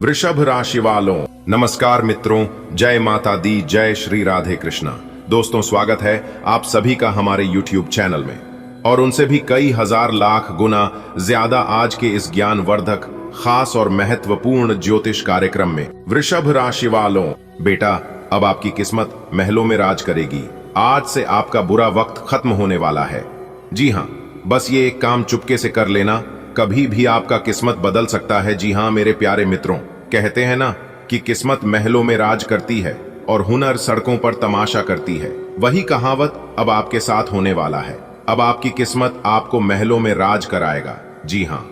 वृषभ राशि वालों, नमस्कार मित्रों, जय माता दी, जय श्री राधे कृष्णा। दोस्तों, स्वागत है आप सभी का हमारे YouTube चैनल में और उनसे भी कई हजार लाख गुना ज्यादा आज के इस ज्ञानवर्धक, खास और महत्वपूर्ण ज्योतिष कार्यक्रम में। वृषभ राशि वालों, बेटा, अब आपकी किस्मत महलों में राज करेगी। आज से आपका बुरा वक्त खत्म होने वाला है। जी हाँ, बस ये एक काम चुपके से कर लेना, कभी भी आपका किस्मत बदल सकता है। जी हाँ मेरे प्यारे मित्रों, कहते हैं ना कि किस्मत महलों में राज करती है और हुनर सड़कों पर तमाशा करती है। वही कहावत अब आपके साथ होने वाला है। अब आपकी किस्मत आपको महलों में राज कराएगा। जी हाँ,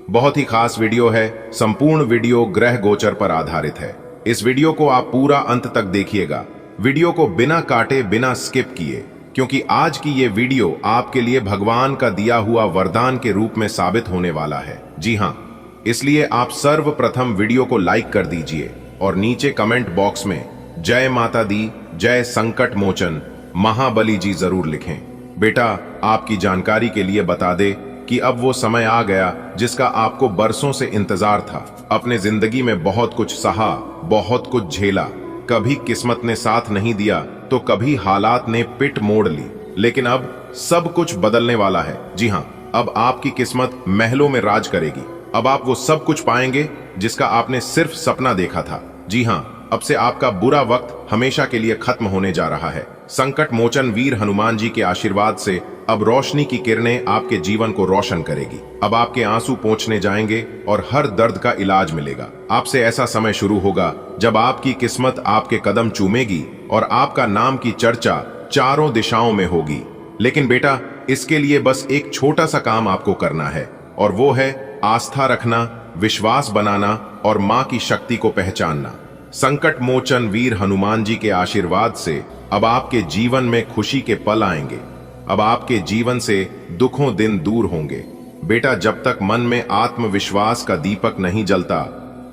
बहुत ही खास वीडियो है। संपूर्ण वीडियो ग्रह गोचर पर आधारित है। इस वीडियो को आप पूरा अंत तक देखिएगा, वीडियो को बिना काटे, बिना स्किप किए, क्योंकि आज की ये वीडियो आपके लिए भगवान का दिया हुआ वरदान के रूप में साबित होने वाला है। जी हाँ, इसलिए आप सर्वप्रथम वीडियो को लाइक कर दीजिए और नीचे कमेंट बॉक्स में जय माता दी, जय संकट मोचन महाबली जी जरूर लिखें। बेटा, आपकी जानकारी के लिए बता दे कि अब वो समय आ गया जिसका आपको बरसों से इंतजार था। अपने जिंदगी में बहुत कुछ सहा, बहुत कुछ झेला। कभी किस्मत ने साथ नहीं दिया तो कभी हालात ने पिट मोड़ ली, लेकिन अब सब कुछ बदलने वाला है। जी हाँ, अब आपकी किस्मत महलों में राज करेगी। अब आप वो सब कुछ पाएंगे जिसका आपने सिर्फ सपना देखा था। जी हाँ, अब से आपका बुरा वक्त हमेशा के लिए खत्म होने जा रहा है। संकट मोचन वीर हनुमान जी के आशीर्वाद से अब रोशनी की किरणें आपके जीवन को रोशन करेगी। अब आपके आंसू पोंछने जाएंगे और हर दर्द का इलाज मिलेगा। आपसे ऐसा समय शुरू होगा जब आपकी किस्मत आपके कदम चूमेगी और आपका नाम की चर्चा चारों दिशाओं में होगी। लेकिन बेटा, इसके लिए बस एक छोटा सा काम आपको करना है, और वो है आस्था रखना, विश्वास बनाना और माँ की शक्ति को पहचानना। संकट मोचन वीर हनुमान जी के आशीर्वाद से अब आपके जीवन में खुशी के पल आएंगे। अब आपके जीवन से दुखों दिन दूर होंगे। बेटा, जब तक मन में आत्मविश्वास का दीपक नहीं जलता,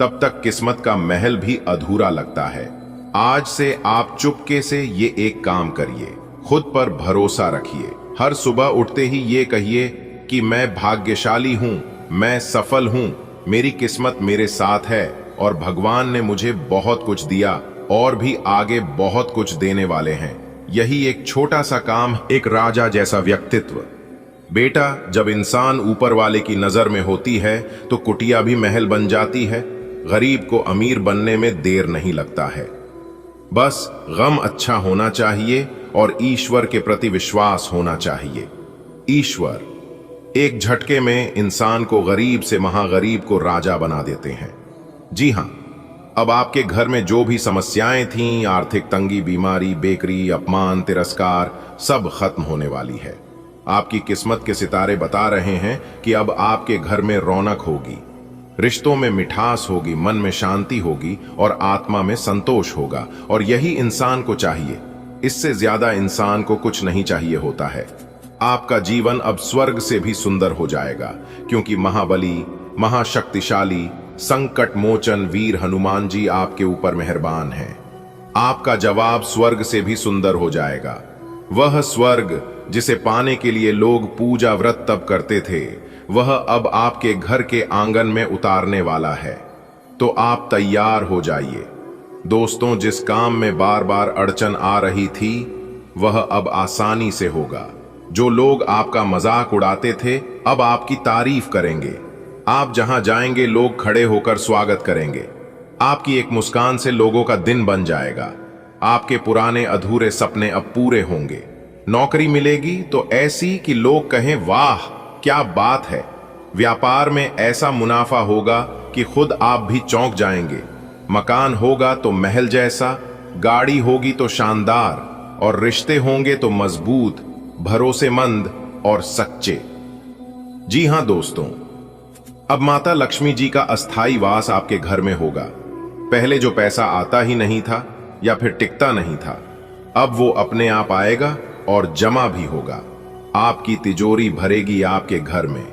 तब तक किस्मत का महल भी अधूरा लगता है। आज से आप चुपके से ये एक काम करिए, खुद पर भरोसा रखिए। हर सुबह उठते ही ये कहिए कि मैं भाग्यशाली हूँ, मैं सफल हूँ, मेरी किस्मत मेरे साथ है और भगवान ने मुझे बहुत कुछ दिया और भी आगे बहुत कुछ देने वाले हैं। यही एक छोटा सा काम एक राजा जैसा व्यक्तित्व। बेटा, जब इंसान ऊपर वाले की नजर में होती है तो कुटिया भी महल बन जाती है। गरीब को अमीर बनने में देर नहीं लगता है। बस गम अच्छा होना चाहिए और ईश्वर के प्रति विश्वास होना चाहिए। ईश्वर एक झटके में इंसान को गरीब से महागरीब को राजा बना देते हैं। जी हाँ, अब आपके घर में जो भी समस्याएं थीं, आर्थिक तंगी, बीमारी, बेकरी, अपमान, तिरस्कार, सब खत्म होने वाली है। आपकी किस्मत के सितारे बता रहे हैं कि अब आपके घर में रौनक होगी, रिश्तों में मिठास होगी, मन में शांति होगी और आत्मा में संतोष होगा। और यही इंसान को चाहिए। इससे ज्यादा इंसान को कुछ नहीं चाहिए होता है। आपका जीवन अब स्वर्ग से भी सुंदर हो जाएगा, क्योंकि महाबली, महाशक्तिशाली, संकट मोचन वीर हनुमान जी आपके ऊपर मेहरबान हैं। आपका जवाब स्वर्ग से भी सुंदर हो जाएगा। वह स्वर्ग जिसे पाने के लिए लोग पूजा व्रत तब करते थे, वह अब आपके घर के आंगन में उतारने वाला है। तो आप तैयार हो जाइए। दोस्तों, जिस काम में बार बार अड़चन आ रही थी, वह अब आसानी से होगा। जो लोग आपका मजाक उड़ाते थे, अब आपकी तारीफ करेंगे। आप जहां जाएंगे लोग खड़े होकर स्वागत करेंगे। आपकी एक मुस्कान से लोगों का दिन बन जाएगा। आपके पुराने अधूरे सपने अब पूरे होंगे। नौकरी मिलेगी तो ऐसी कि लोग कहें, वाह क्या बात है। व्यापार में ऐसा मुनाफा होगा कि खुद आप भी चौंक जाएंगे। मकान होगा तो महल जैसा, गाड़ी होगी तो शानदार, और रिश्ते होंगे तो मजबूत, भरोसेमंद और सच्चे। जी हां दोस्तों, अब माता लक्ष्मी जी का अस्थाई वास आपके घर में होगा। पहले जो पैसा आता ही नहीं था या फिर टिकता नहीं था, अब वो अपने आप आएगा और जमा भी होगा। आपकी तिजोरी भरेगी आपके घर में।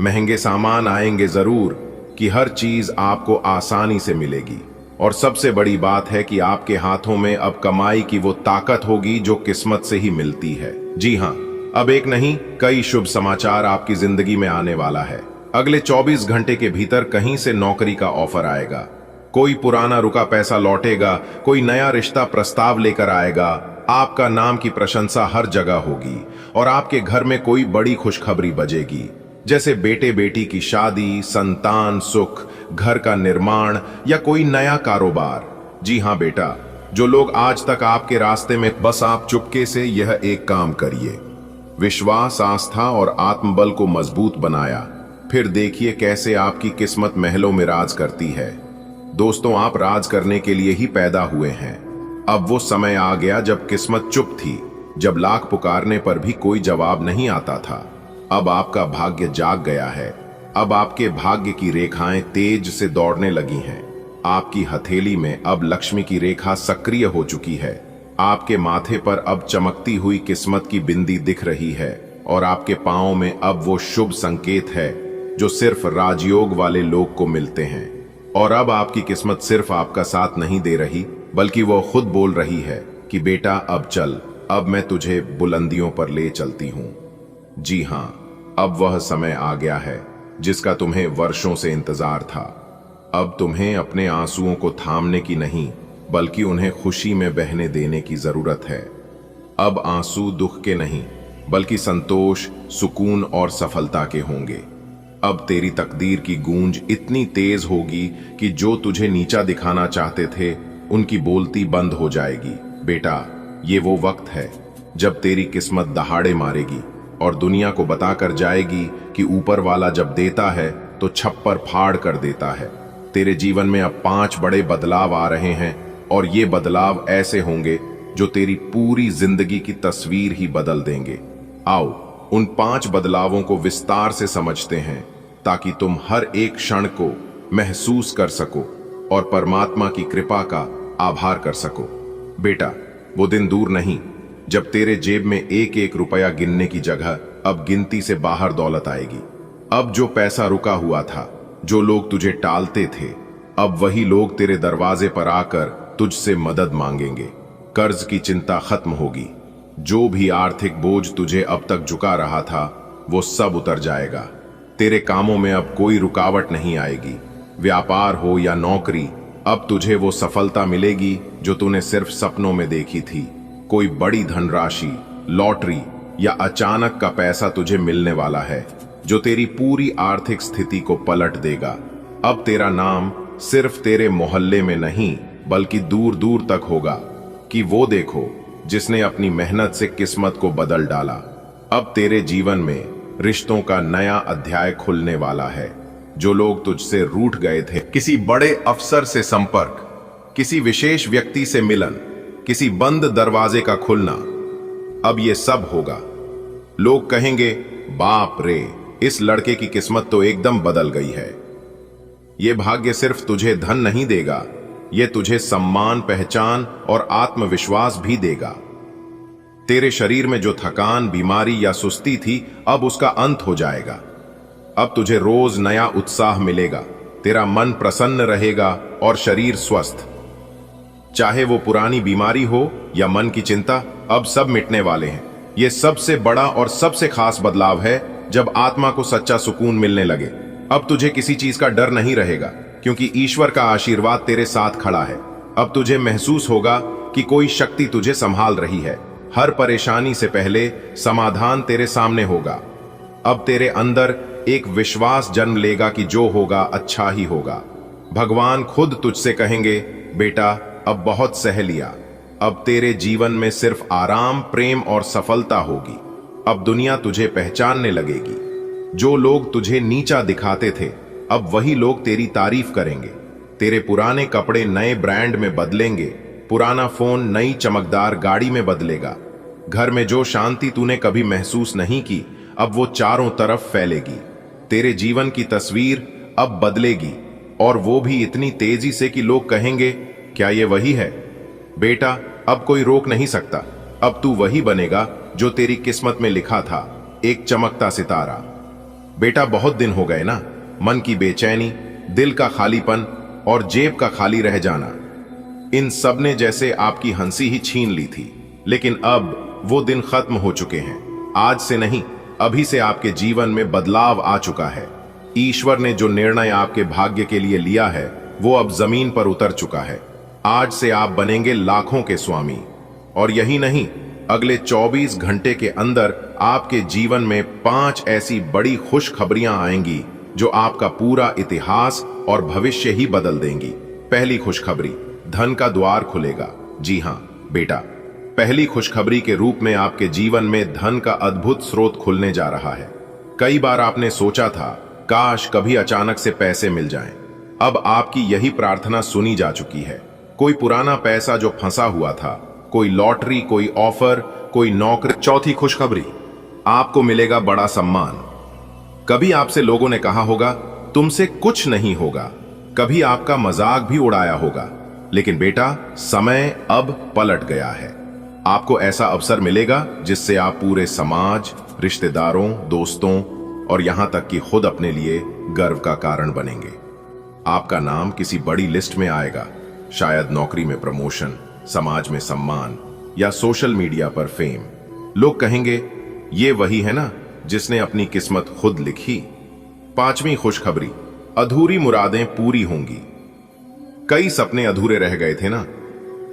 महंगे सामान आएंगे जरूर कि हर चीज आपको आसानी से मिलेगी। और सबसे बड़ी बात है कि आपके हाथों में अब कमाई की वो ताकत होगी जो किस्मत से ही मिलती है। जी हाँ, अब एक नहीं कई शुभ समाचार आपकी जिंदगी में आने वाला है। अगले 24 घंटे के भीतर कहीं से नौकरी का ऑफर आएगा। कोई पुराना रुका पैसा लौटेगा, कोई नया रिश्ता प्रस्ताव लेकर आएगा, आपका नाम की प्रशंसा हर जगह होगी और आपके घर में कोई बड़ी खुशखबरी बजेगी, जैसे बेटे बेटी की शादी, संतान सुख, घर का निर्माण या कोई नया कारोबार। जी हाँ बेटा, जो लोग आज तक आपके रास्ते में, बस आप चुपके से यह एक काम करिए, विश्वास, आस्था और आत्मबल को मजबूत बनाया, फिर देखिए कैसे आपकी किस्मत महलों में राज करती है। दोस्तों, आप राज करने के लिए ही पैदा हुए हैं। अब वो समय आ गया जब किस्मत चुप थी, जब लाख पुकारने पर भी कोई जवाब नहीं आता था। अब आपका भाग्य जाग गया है। अब आपके भाग्य की रेखाएं तेज से दौड़ने लगी हैं। आपकी हथेली में अब लक्ष्मी की रेखा सक्रिय हो चुकी है। आपके माथे पर अब चमकती हुई किस्मत की बिंदी दिख रही है और आपके पांव में अब वो शुभ संकेत है जो सिर्फ राजयोग वाले लोग को मिलते हैं। और अब आपकी किस्मत सिर्फ आपका साथ नहीं दे रही, बल्कि वो खुद बोल रही है कि बेटा अब चल, अब मैं तुझे बुलंदियों पर ले चलती हूं। जी हां, अब वह समय आ गया है जिसका तुम्हें वर्षों से इंतजार था। अब तुम्हें अपने आंसुओं को थामने की नहीं, बल्कि उन्हें खुशी में बहने देने की जरूरत है। अब आंसू दुख के नहीं, बल्कि संतोष, सुकून और सफलता के होंगे। अब तेरी तकदीर की गूंज इतनी तेज होगी कि जो तुझे नीचा दिखाना चाहते थे, उनकी बोलती बंद हो जाएगी। बेटा, ये वो वक्त है जब तेरी किस्मत दहाड़े मारेगी और दुनिया को बताकर जाएगी कि ऊपर वाला जब देता है तो छप्पर फाड़ कर देता है। तेरे जीवन में अब 5 बड़े बदलाव आ रहे हैं और ये बदलाव ऐसे होंगे जो तेरी पूरी जिंदगी की तस्वीर ही बदल देंगे। आओ उन 5 बदलावों को विस्तार से समझते हैं, ताकि तुम हर एक क्षण को महसूस कर सको और परमात्मा की कृपा का आभार कर सको। बेटा, वो दिन दूर नहीं जब तेरे जेब में एक एक रुपया गिनने की जगह अब गिनती से बाहर दौलत आएगी। अब जो पैसा रुका हुआ था, जो लोग तुझे टालते थे, अब वही लोग तेरे दरवाजे पर आकर तुझसे मदद मांगेंगे। कर्ज की चिंता खत्म होगी। जो भी आर्थिक बोझ तुझे अब तक झुका रहा था, वो सब उतर जाएगा। तेरे कामों में अब कोई रुकावट नहीं आएगी। व्यापार हो या नौकरी, अब तुझे वो सफलता मिलेगी जो तूने सिर्फ सपनों में देखी थी। कोई बड़ी धनराशि, लॉटरी या अचानक का पैसा तुझे मिलने वाला है जो तेरी पूरी आर्थिक स्थिति को पलट देगा। अब तेरा नाम सिर्फ तेरे मोहल्ले में नहीं, बल्कि दूर दूर तक होगा कि वो देखो जिसने अपनी मेहनत से किस्मत को बदल डाला। अब तेरे जीवन में रिश्तों का नया अध्याय खुलने वाला है। जो लोग तुझसे रूठ गए थे, किसी बड़े अफसर से संपर्क, किसी विशेष व्यक्ति से मिलन, किसी बंद दरवाजे का खुलना, अब ये सब होगा। लोग कहेंगे, बाप रे, इस लड़के की किस्मत तो एकदम बदल गई है। ये भाग्य सिर्फ तुझे धन नहीं देगा, ये तुझे सम्मान, पहचान और आत्मविश्वास भी देगा। तेरे शरीर में जो थकान, बीमारी या सुस्ती थी, अब उसका अंत हो जाएगा। अब तुझे रोज नया उत्साह मिलेगा। तेरा मन प्रसन्न रहेगा और शरीर स्वस्थ। चाहे वो पुरानी बीमारी हो या मन की चिंता, अब सब मिटने वाले हैं। ये सबसे बड़ा और सबसे खास बदलाव है जब आत्मा को सच्चा सुकून मिलने लगे। अब तुझे किसी चीज का डर नहीं रहेगा, क्योंकि ईश्वर का आशीर्वाद तेरे साथ खड़ा है। अब तुझे महसूस होगा कि कोई शक्ति तुझे संभाल रही है। हर परेशानी से पहले समाधान तेरे सामने होगा। अब तेरे अंदर एक विश्वास जन्म लेगा कि जो होगा अच्छा ही होगा। भगवान खुद तुझसे कहेंगे, बेटा अब बहुत सह लिया। अब तेरे जीवन में सिर्फ आराम, प्रेम और सफलता होगी। अब दुनिया तुझे पहचानने लगेगी। जो लोग तुझे नीचा दिखाते थे, अब वही लोग तेरी तारीफ करेंगे। तेरे पुराने कपड़े नए ब्रांड में बदलेंगे, पुराना फोन नई चमकदार गाड़ी में बदलेगा। घर में जो शांति तूने कभी महसूस नहीं की, अब वो चारों तरफ फैलेगी। तेरे जीवन की तस्वीर अब बदलेगी, और वो भी इतनी तेजी से कि लोग कहेंगे, क्या ये वही है? बेटा, अब कोई रोक नहीं सकता। अब तू वही बनेगा जो तेरी किस्मत में लिखा था, एक चमकता सितारा। बेटा, बहुत दिन हो गए ना, मन की बेचैनी, दिल का खालीपन और जेब का खाली रह जाना, इन सब ने जैसे आपकी हंसी ही छीन ली थी। लेकिन अब वो दिन खत्म हो चुके हैं। आज से नहीं, अभी से आपके जीवन में बदलाव आ चुका है। ईश्वर ने जो निर्णय आपके भाग्य के लिए लिया है, वो अब जमीन पर उतर चुका है। आज से आप बनेंगे लाखों के स्वामी। और यही नहीं, अगले 24 घंटे के अंदर आपके जीवन में 5 ऐसी बड़ी खुशखबरियां आएंगी जो आपका पूरा इतिहास और भविष्य ही बदल देंगी। पहली खुशखबरी, धन का द्वार खुलेगा। जी हां बेटा, पहली खुशखबरी के रूप में आपके जीवन में धन का अद्भुत स्रोत खुलने जा रहा है। कई बार आपने सोचा था, काश कभी अचानक से पैसे मिल जाएं। अब आपकी यही प्रार्थना सुनी जा चुकी है। कोई पुराना पैसा जो फंसा हुआ था, कोई लॉटरी, कोई ऑफर, कोई नौकरी। चौथी खुशखबरी, आपको मिलेगा बड़ा सम्मान। कभी आपसे लोगों ने कहा होगा तुमसे कुछ नहीं होगा, कभी आपका मजाक भी उड़ाया होगा, लेकिन बेटा समय अब पलट गया है। आपको ऐसा अवसर मिलेगा जिससे आप पूरे समाज, रिश्तेदारों, दोस्तों और यहां तक कि खुद अपने लिए गर्व का कारण बनेंगे। आपका नाम किसी बड़ी लिस्ट में आएगा, शायद नौकरी में प्रमोशन, समाज में सम्मान या सोशल मीडिया पर फेम। लोग कहेंगे ये वही है ना जिसने अपनी किस्मत खुद लिखी। पांचवी खुशखबरी, अधूरी मुरादें पूरी होंगी। कई सपने अधूरे रह गए थे ना।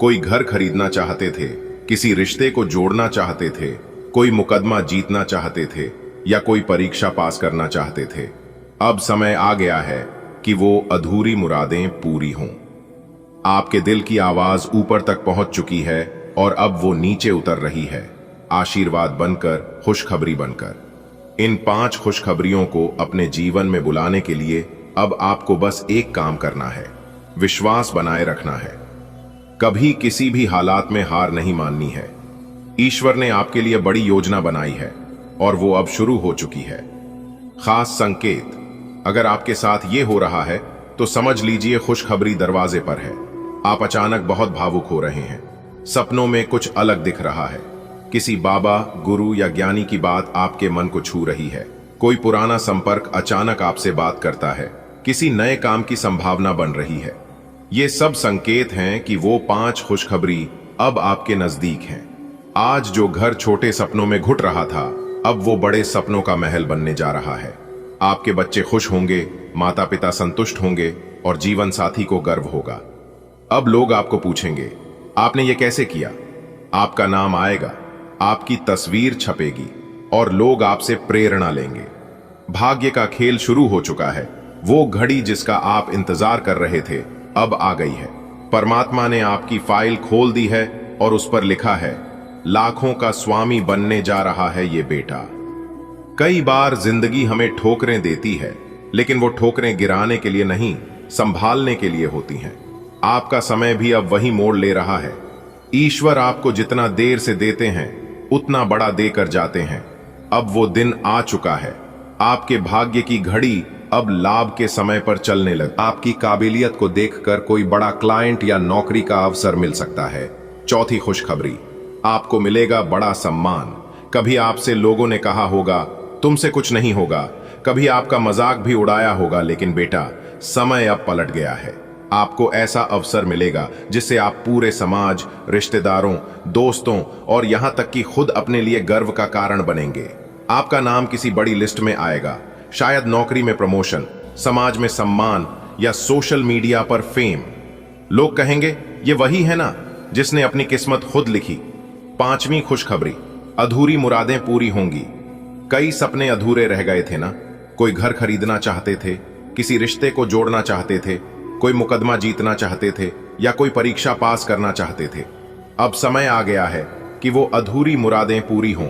कोई घर खरीदना चाहते थे, किसी रिश्ते को जोड़ना चाहते थे, कोई मुकदमा जीतना चाहते थे या कोई परीक्षा पास करना चाहते थे। अब समय आ गया है कि वो अधूरी मुरादें पूरी हों। आपके दिल की आवाज ऊपर तक पहुंच चुकी है और अब वो नीचे उतर रही है, आशीर्वाद बनकर, खुशखबरी बनकर। इन 5 खुशखबरियों को अपने जीवन में बुलाने के लिए अब आपको बस एक काम करना है, विश्वास बनाए रखना है। कभी किसी भी हालात में हार नहीं माननी है। ईश्वर ने आपके लिए बड़ी योजना बनाई है और वो अब शुरू हो चुकी है। खास संकेत, अगर आपके साथ ये हो रहा है तो समझ लीजिए खुशखबरी दरवाजे पर है। आप अचानक बहुत भावुक हो रहे हैं, सपनों में कुछ अलग दिख रहा है। किसी बाबा, गुरु या ज्ञानी की बात आपके मन को छू रही है। कोई पुराना संपर्क अचानक आपसे बात करता है, किसी नए काम की संभावना बन रही है। ये सब संकेत हैं कि वो 5 खुशखबरी अब आपके नजदीक हैं। आज जो घर छोटे सपनों में घुट रहा था, अब वो बड़े सपनों का महल बनने जा रहा है। आपके बच्चे खुश होंगे, माता पिता संतुष्ट होंगे और जीवन साथी को गर्व होगा। अब लोग आपको पूछेंगे, आपने ये कैसे किया? आपका नाम आएगा, आपकी तस्वीर छपेगी और लोग आपसे प्रेरणा लेंगे। भाग्य का खेल शुरू हो चुका है। वो घड़ी जिसका आप इंतजार कर रहे थे अब आ गई है। परमात्मा ने आपकी फाइल खोल दी है और उस पर लिखा है, लाखों का स्वामी बनने जा रहा है ये बेटा। कई बार जिंदगी हमें ठोकरें देती है, लेकिन वो ठोकरें गिराने के लिए नहीं, संभालने के लिए होती हैं। आपका समय भी अब वही मोड़ ले रहा है। ईश्वर आपको जितना देर से देते हैं उतना बड़ा देकर जाते हैं। अब वो दिन आ चुका है। आपके भाग्य की घड़ी अब लाभ के समय पर चलने लग। आपकी काबिलियत को देखकर कोई बड़ा क्लाइंट या नौकरी का अवसर मिल सकता है। चौथी खुशखबरी, आपको मिलेगा बड़ा सम्मान। कभी आपसे लोगों ने कहा होगा तुमसे कुछ नहीं होगा, कभी आपका मजाक भी उड़ाया होगा, लेकिन बेटा समय अब पलट गया है। आपको ऐसा अवसर मिलेगा जिससे आप पूरे समाज, रिश्तेदारों, दोस्तों और यहां तक कि खुद अपने लिए गर्व का कारण बनेंगे। आपका नाम किसी बड़ी लिस्ट में आएगा, शायद नौकरी में प्रमोशन, समाज में सम्मान या सोशल मीडिया पर फेम। लोग कहेंगे ये वही है ना जिसने अपनी किस्मत खुद लिखी। पांचवी खुशखबरी, अधूरी मुरादें पूरी होंगी। कई सपने अधूरे रह गए थे ना। कोई घर खरीदना चाहते थे, किसी रिश्ते को जोड़ना चाहते थे, कोई मुकदमा जीतना चाहते थे या कोई परीक्षा पास करना चाहते थे। अब समय आ गया है कि वो अधूरी मुरादें पूरी हों।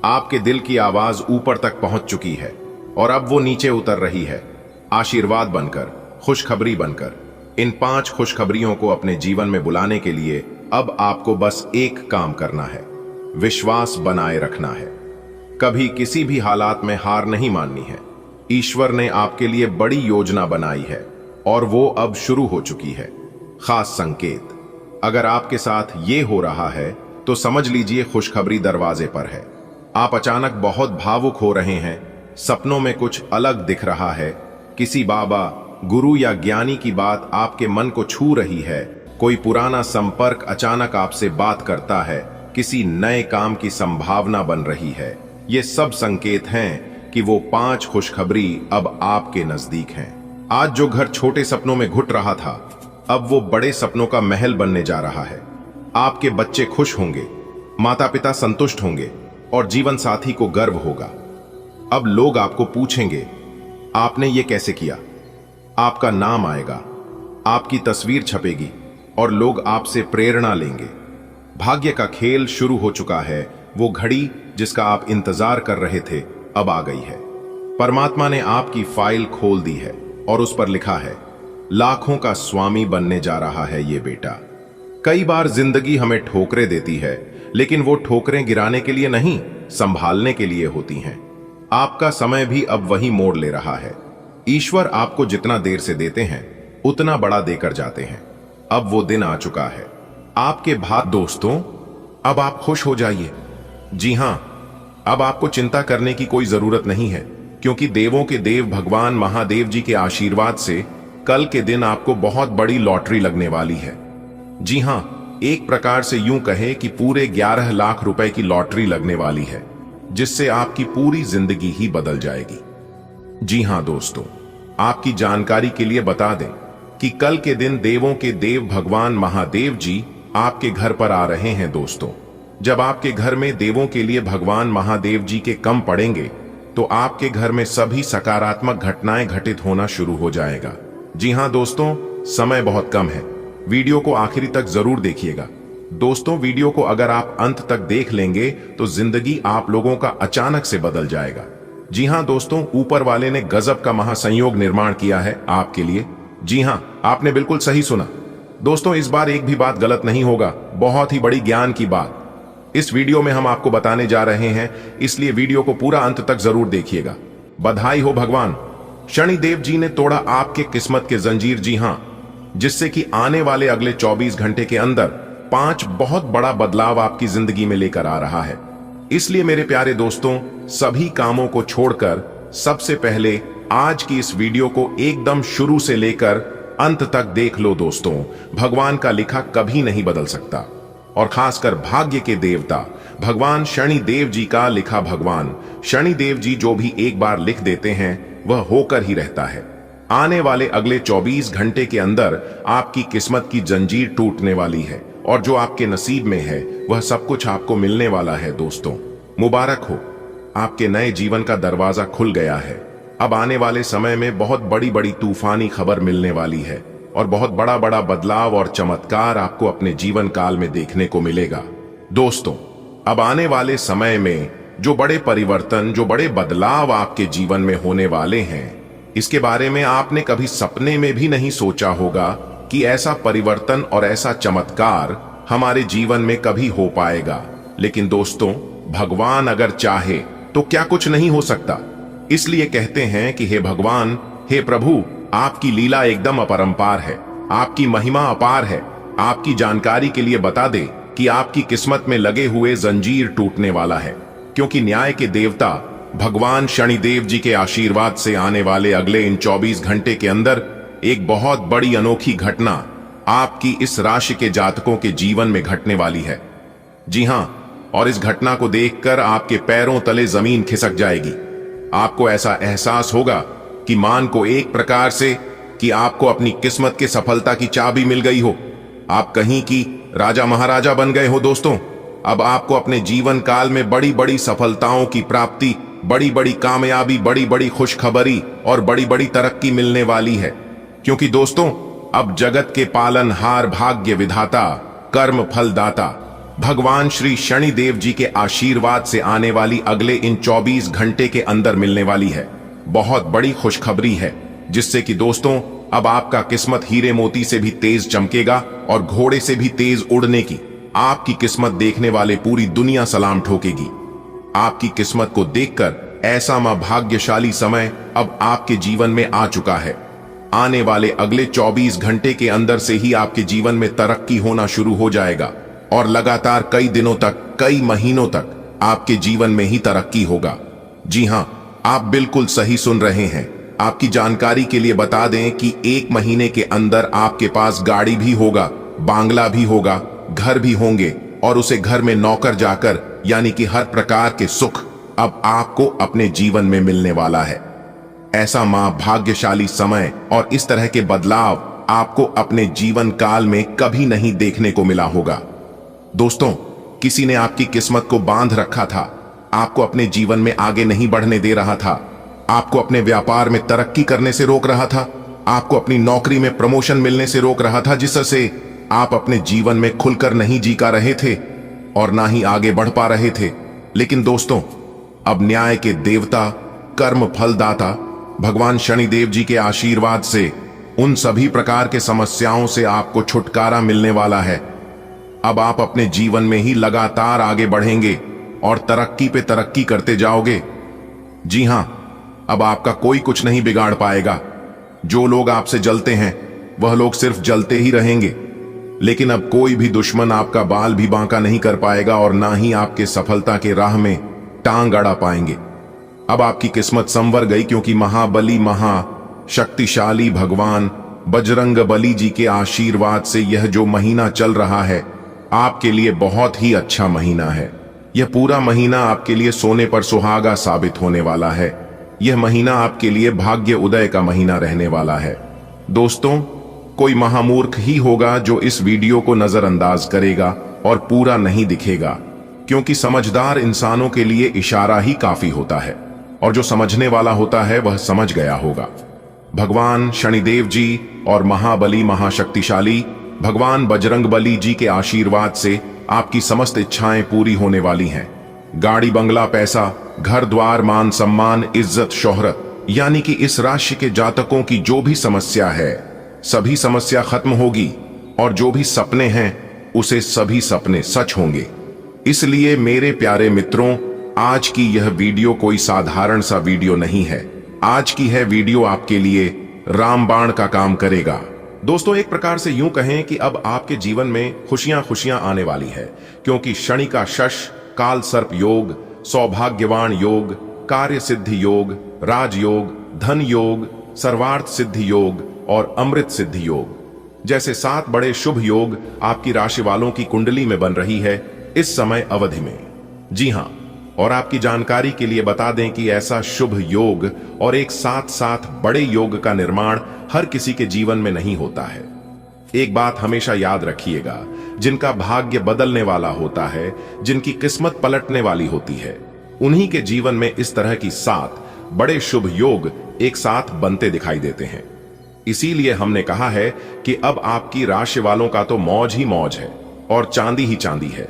आपके दिल की आवाज ऊपर तक पहुंच चुकी है और अब वो नीचे उतर रही है, आशीर्वाद बनकर, खुशखबरी बनकर। इन 5 खुशखबरियों को अपने जीवन में बुलाने के लिए अब आपको बस एक काम करना है, विश्वास बनाए रखना है। कभी किसी भी हालात में हार नहीं माननी है। ईश्वर ने आपके लिए बड़ी योजना बनाई है और वो अब शुरू हो चुकी है। खास संकेत, अगर आपके साथ ये हो रहा है तो समझ लीजिए खुशखबरी दरवाजे पर है। आप अचानक बहुत भावुक हो रहे हैं, सपनों में कुछ अलग दिख रहा है, किसी बाबा, गुरु या ज्ञानी की बात आपके मन को छू रही है, कोई पुराना संपर्क अचानक आपसे बात करता है, किसी नए काम की संभावना बन रही है। ये सब संकेत हैं कि वो 5 खुशखबरी अब आपके नजदीक हैं। आज जो घर छोटे सपनों में घुट रहा था, अब वो बड़े सपनों का महल बनने जा रहा है। आपके बच्चे खुश होंगे, माता पिता संतुष्ट होंगे और जीवन साथी को गर्व होगा। अब लोग आपको पूछेंगे, आपने ये कैसे किया? आपका नाम आएगा, आपकी तस्वीर छपेगी और लोग आपसे प्रेरणा लेंगे। भाग्य का खेल शुरू हो चुका है। वो घड़ी जिसका आप इंतजार कर रहे थे अब आ गई है। परमात्मा ने आपकी फाइल खोल दी है और उस पर लिखा है, लाखों का स्वामी बनने जा रहा है ये बेटा। कई बार जिंदगी हमें ठोकरें देती है, लेकिन वो ठोकरें गिराने के लिए नहीं, संभालने के लिए होती हैं। आपका समय भी अब वही मोड़ ले रहा है। ईश्वर आपको जितना देर से देते हैं उतना बड़ा देकर जाते हैं। अब वो दिन आ चुका है आपके दोस्तों, अब आप खुश हो जाइए। जी हां, अब आपको चिंता करने की कोई जरूरत नहीं है, क्योंकि देवों के देव भगवान महादेव जी के आशीर्वाद से कल के दिन आपको बहुत बड़ी लॉटरी लगने वाली है। जी हां, एक प्रकार से यूं कहे कि पूरे 11 लाख रुपए की लॉटरी लगने वाली है, जिससे आपकी पूरी जिंदगी ही बदल जाएगी। जी हां दोस्तों, आपकी जानकारी के लिए बता दें कि कल के दिन देवों के देव भगवान महादेव जी आपके घर पर आ रहे हैं। दोस्तों, जब आपके घर में देवों के लिए भगवान महादेव जी के कम पड़ेंगे तो आपके घर में सभी सकारात्मक घटनाएं घटित होना शुरू हो जाएगा। जी हां दोस्तों, समय बहुत कम है, वीडियो को आखिरी तक जरूर देखिएगा। दोस्तों, वीडियो को अगर आप अंत तक देख लेंगे तो जिंदगी आप लोगों का अचानक से बदल जाएगा। जी हां दोस्तों, ऊपर वाले ने गजब का महासंयोग निर्माण किया है आपके लिए। जी हां, आपने बिल्कुल सही सुना। दोस्तों, इस बार एक भी बात गलत नहीं होगा, बहुत ही बड़ी ज्ञान की बात इस वीडियो में हम आपको बताने जा रहे हैं, इसलिए वीडियो को पूरा अंत तक जरूर देखिएगा। बधाई हो भगवान शनिदेव जी ने तोड़ा आपके किस्मत के जंजीर। जी हां, जिससे कि आने वाले अगले 24 घंटे के अंदर 5 बहुत बड़ा बदलाव आपकी जिंदगी में लेकर आ रहा है। इसलिए मेरे प्यारे दोस्तों, सभी कामों को छोड़कर सबसे पहले आज की इस वीडियो को एकदम शुरू से लेकर अंत तक देख लो। दोस्तों, भगवान का लिखा कभी नहीं बदल सकता, और खासकर भाग्य के देवता भगवान शनिदेव जी का लिखा। भगवान शनिदेव जी जो भी एक बार लिख देते हैं वह होकर ही रहता है। आने वाले अगले 24 घंटे के अंदर आपकी किस्मत की जंजीर टूटने वाली है, और जो आपके नसीब में है वह सब कुछ आपको मिलने वाला है। दोस्तों, मुबारक हो, आपके नए जीवन का दरवाजा खुल गया है। अब आने वाले समय में बहुत बड़ी बड़ी तूफानी खबर मिलने वाली है, और बहुत बड़ा बड़ा बदलाव और चमत्कार आपको अपने जीवन काल में देखने को मिलेगा। दोस्तों, अब आने वाले समय में जो बड़े परिवर्तन, जो बड़े बदलाव आपके जीवन में होने वाले हैं, इसके बारे में आपने कभी सपने में भी नहीं सोचा होगा कि ऐसा परिवर्तन और ऐसा चमत्कार हमारे जीवन में कभी हो पाएगा। लेकिन दोस्तों, भगवान अगर चाहे तो क्या कुछ नहीं हो सकता। इसलिए कहते हैं कि हे भगवान, हे प्रभु, आपकी लीला एकदम अपरंपार है, आपकी महिमा अपार है। आपकी जानकारी के लिए बता दे कि आपकी किस्मत में लगे हुए जंजीर टूटने वाला है, क्योंकि न्याय के देवता भगवान शनिदेव जी के आशीर्वाद से आने वाले अगले इन 24 घंटे के अंदर एक बहुत बड़ी अनोखी घटना आपकी इस राशि के जातकों के जीवन में घटने वाली है। जी हां, और इस घटना को देखकर आपके पैरों तले जमीन खिसक जाएगी। आपको ऐसा एहसास होगा कि मान को एक प्रकार से कि आपको अपनी किस्मत के सफलता की चाबी मिल गई हो। आप कहीं की राजा महाराजा बन गए हो। दोस्तों, अब आपको अपने जीवन काल में बड़ी बड़ी सफलताओं की प्राप्ति, बड़ी बड़ी कामयाबी, बड़ी बड़ी खुशखबरी और बड़ी बड़ी तरक्की मिलने वाली है। क्योंकि दोस्तों, अब जगत के पालनहार, भाग्य विधाता, कर्म फलदाता भगवान श्री शनिदेव जी के आशीर्वाद से आने वाली अगले इन 24 घंटे के अंदर मिलने वाली है बहुत बड़ी खुशखबरी है, जिससे कि दोस्तों अब आपका किस्मत हीरे मोती से भी तेज चमकेगा और घोड़े से भी तेज उड़ने की आपकी किस्मत देखने वाले पूरी दुनिया सलाम ठोकेगी। आपकी किस्मत को देखकर ऐसा भाग्यशाली समय अब आपके जीवन में आ चुका है। आने वाले अगले 24 घंटे के अंदर से ही आपके जीवन में तरक्की होना शुरू हो जाएगा, और लगातार कई दिनों तक, कई महीनों तक आपके जीवन में ही तरक्की होगा। जी हां, आप बिल्कुल सही सुन रहे हैं। आपकी जानकारी के लिए बता दें कि 1 महीने के अंदर आपके पास गाड़ी भी होगा, बांग्ला भी होगा, घर भी होंगे, और उसे घर में नौकर जाकर, यानी कि हर प्रकार के सुख अब आपको अपने जीवन में मिलने वाला है। ऐसा मां भाग्यशाली समय और इस तरह के बदलाव आपको अपने जीवन काल में कभी नहीं देखने को मिला होगा। दोस्तों, किसी ने आपकी किस्मत को बांध रखा था, आपको अपने जीवन में आगे नहीं बढ़ने दे रहा था, आपको अपने व्यापार में तरक्की करने से रोक रहा था, आपको अपनी नौकरी में प्रमोशन मिलने से रोक रहा था, जिससे आप अपने जीवन में खुलकर नहीं जी का रहे थे और ना ही आगे बढ़ पा रहे थे। लेकिन दोस्तों, अब न्याय के देवता, कर्म फलदाता भगवान शनिदेव जी के आशीर्वाद से उन सभी प्रकार के समस्याओं से आपको छुटकारा मिलने वाला है। अब आप अपने जीवन में ही लगातार आगे बढ़ेंगे और तरक्की पे तरक्की करते जाओगे। जी हां, अब आपका कोई कुछ नहीं बिगाड़ पाएगा। जो लोग आपसे जलते हैं वह लोग सिर्फ जलते ही रहेंगे, लेकिन अब कोई भी दुश्मन आपका बाल भी बांका नहीं कर पाएगा और ना ही आपके सफलता के राह में टांग अड़ा पाएंगे। अब आपकी किस्मत संवर गई, क्योंकि महाबली महाशक्तिशाली भगवान बजरंग बली जी के आशीर्वाद से यह जो महीना चल रहा है आपके लिए बहुत ही अच्छा महीना है। यह पूरा महीना आपके लिए सोने पर सुहागा साबित होने वाला है। यह महीना आपके लिए भाग्य उदय का महीना रहने वाला है। दोस्तों, कोई महामूर्ख ही होगा जो इस वीडियो को नजरअंदाज करेगा और पूरा नहीं दिखेगा, क्योंकि समझदार इंसानों के लिए इशारा ही काफी होता है और जो समझने वाला होता है वह समझ गया होगा। भगवान शनिदेव जी और महाबली महाशक्तिशाली भगवान बजरंगबली जी के आशीर्वाद से आपकी समस्त इच्छाएं पूरी होने वाली हैं। गाड़ी बंगला, पैसा, घर द्वार, मान सम्मान, इज्जत, शोहरत, यानी कि इस राशि के जातकों की जो भी समस्या है सभी समस्या खत्म होगी और जो भी सपने हैं उसे सभी सपने सच होंगे। इसलिए मेरे प्यारे मित्रों, आज की यह वीडियो कोई साधारण सा वीडियो नहीं है। आज की है वीडियो आपके लिए रामबाण का काम करेगा। दोस्तों, एक प्रकार से यूं कहें कि अब आपके जीवन में खुशियां खुशियां आने वाली है, क्योंकि शनि का शश, काल सर्प योग, सौभाग्यवान योग, कार्य सिद्धि योग, राजयोग, धन योग, सर्वार्थ सिद्धि योग और अमृत सिद्धि योग जैसे 7 बड़े शुभ योग आपकी राशि वालों की कुंडली में बन रही है इस समय अवधि में। जी हां, और आपकी जानकारी के लिए बता दें कि ऐसा शुभ योग और एक साथ साथ बड़े योग का निर्माण हर किसी के जीवन में नहीं होता है। एक बात हमेशा याद रखिएगा, जिनका भाग्य बदलने वाला होता है, जिनकी किस्मत पलटने वाली होती है, उन्हीं के जीवन में इस तरह की 7 बड़े शुभ योग एक साथ बनते दिखाई देते हैं। इसीलिए हमने कहा है कि अब आपकी राशि वालों का तो मौज ही मौज है और चांदी ही चांदी है,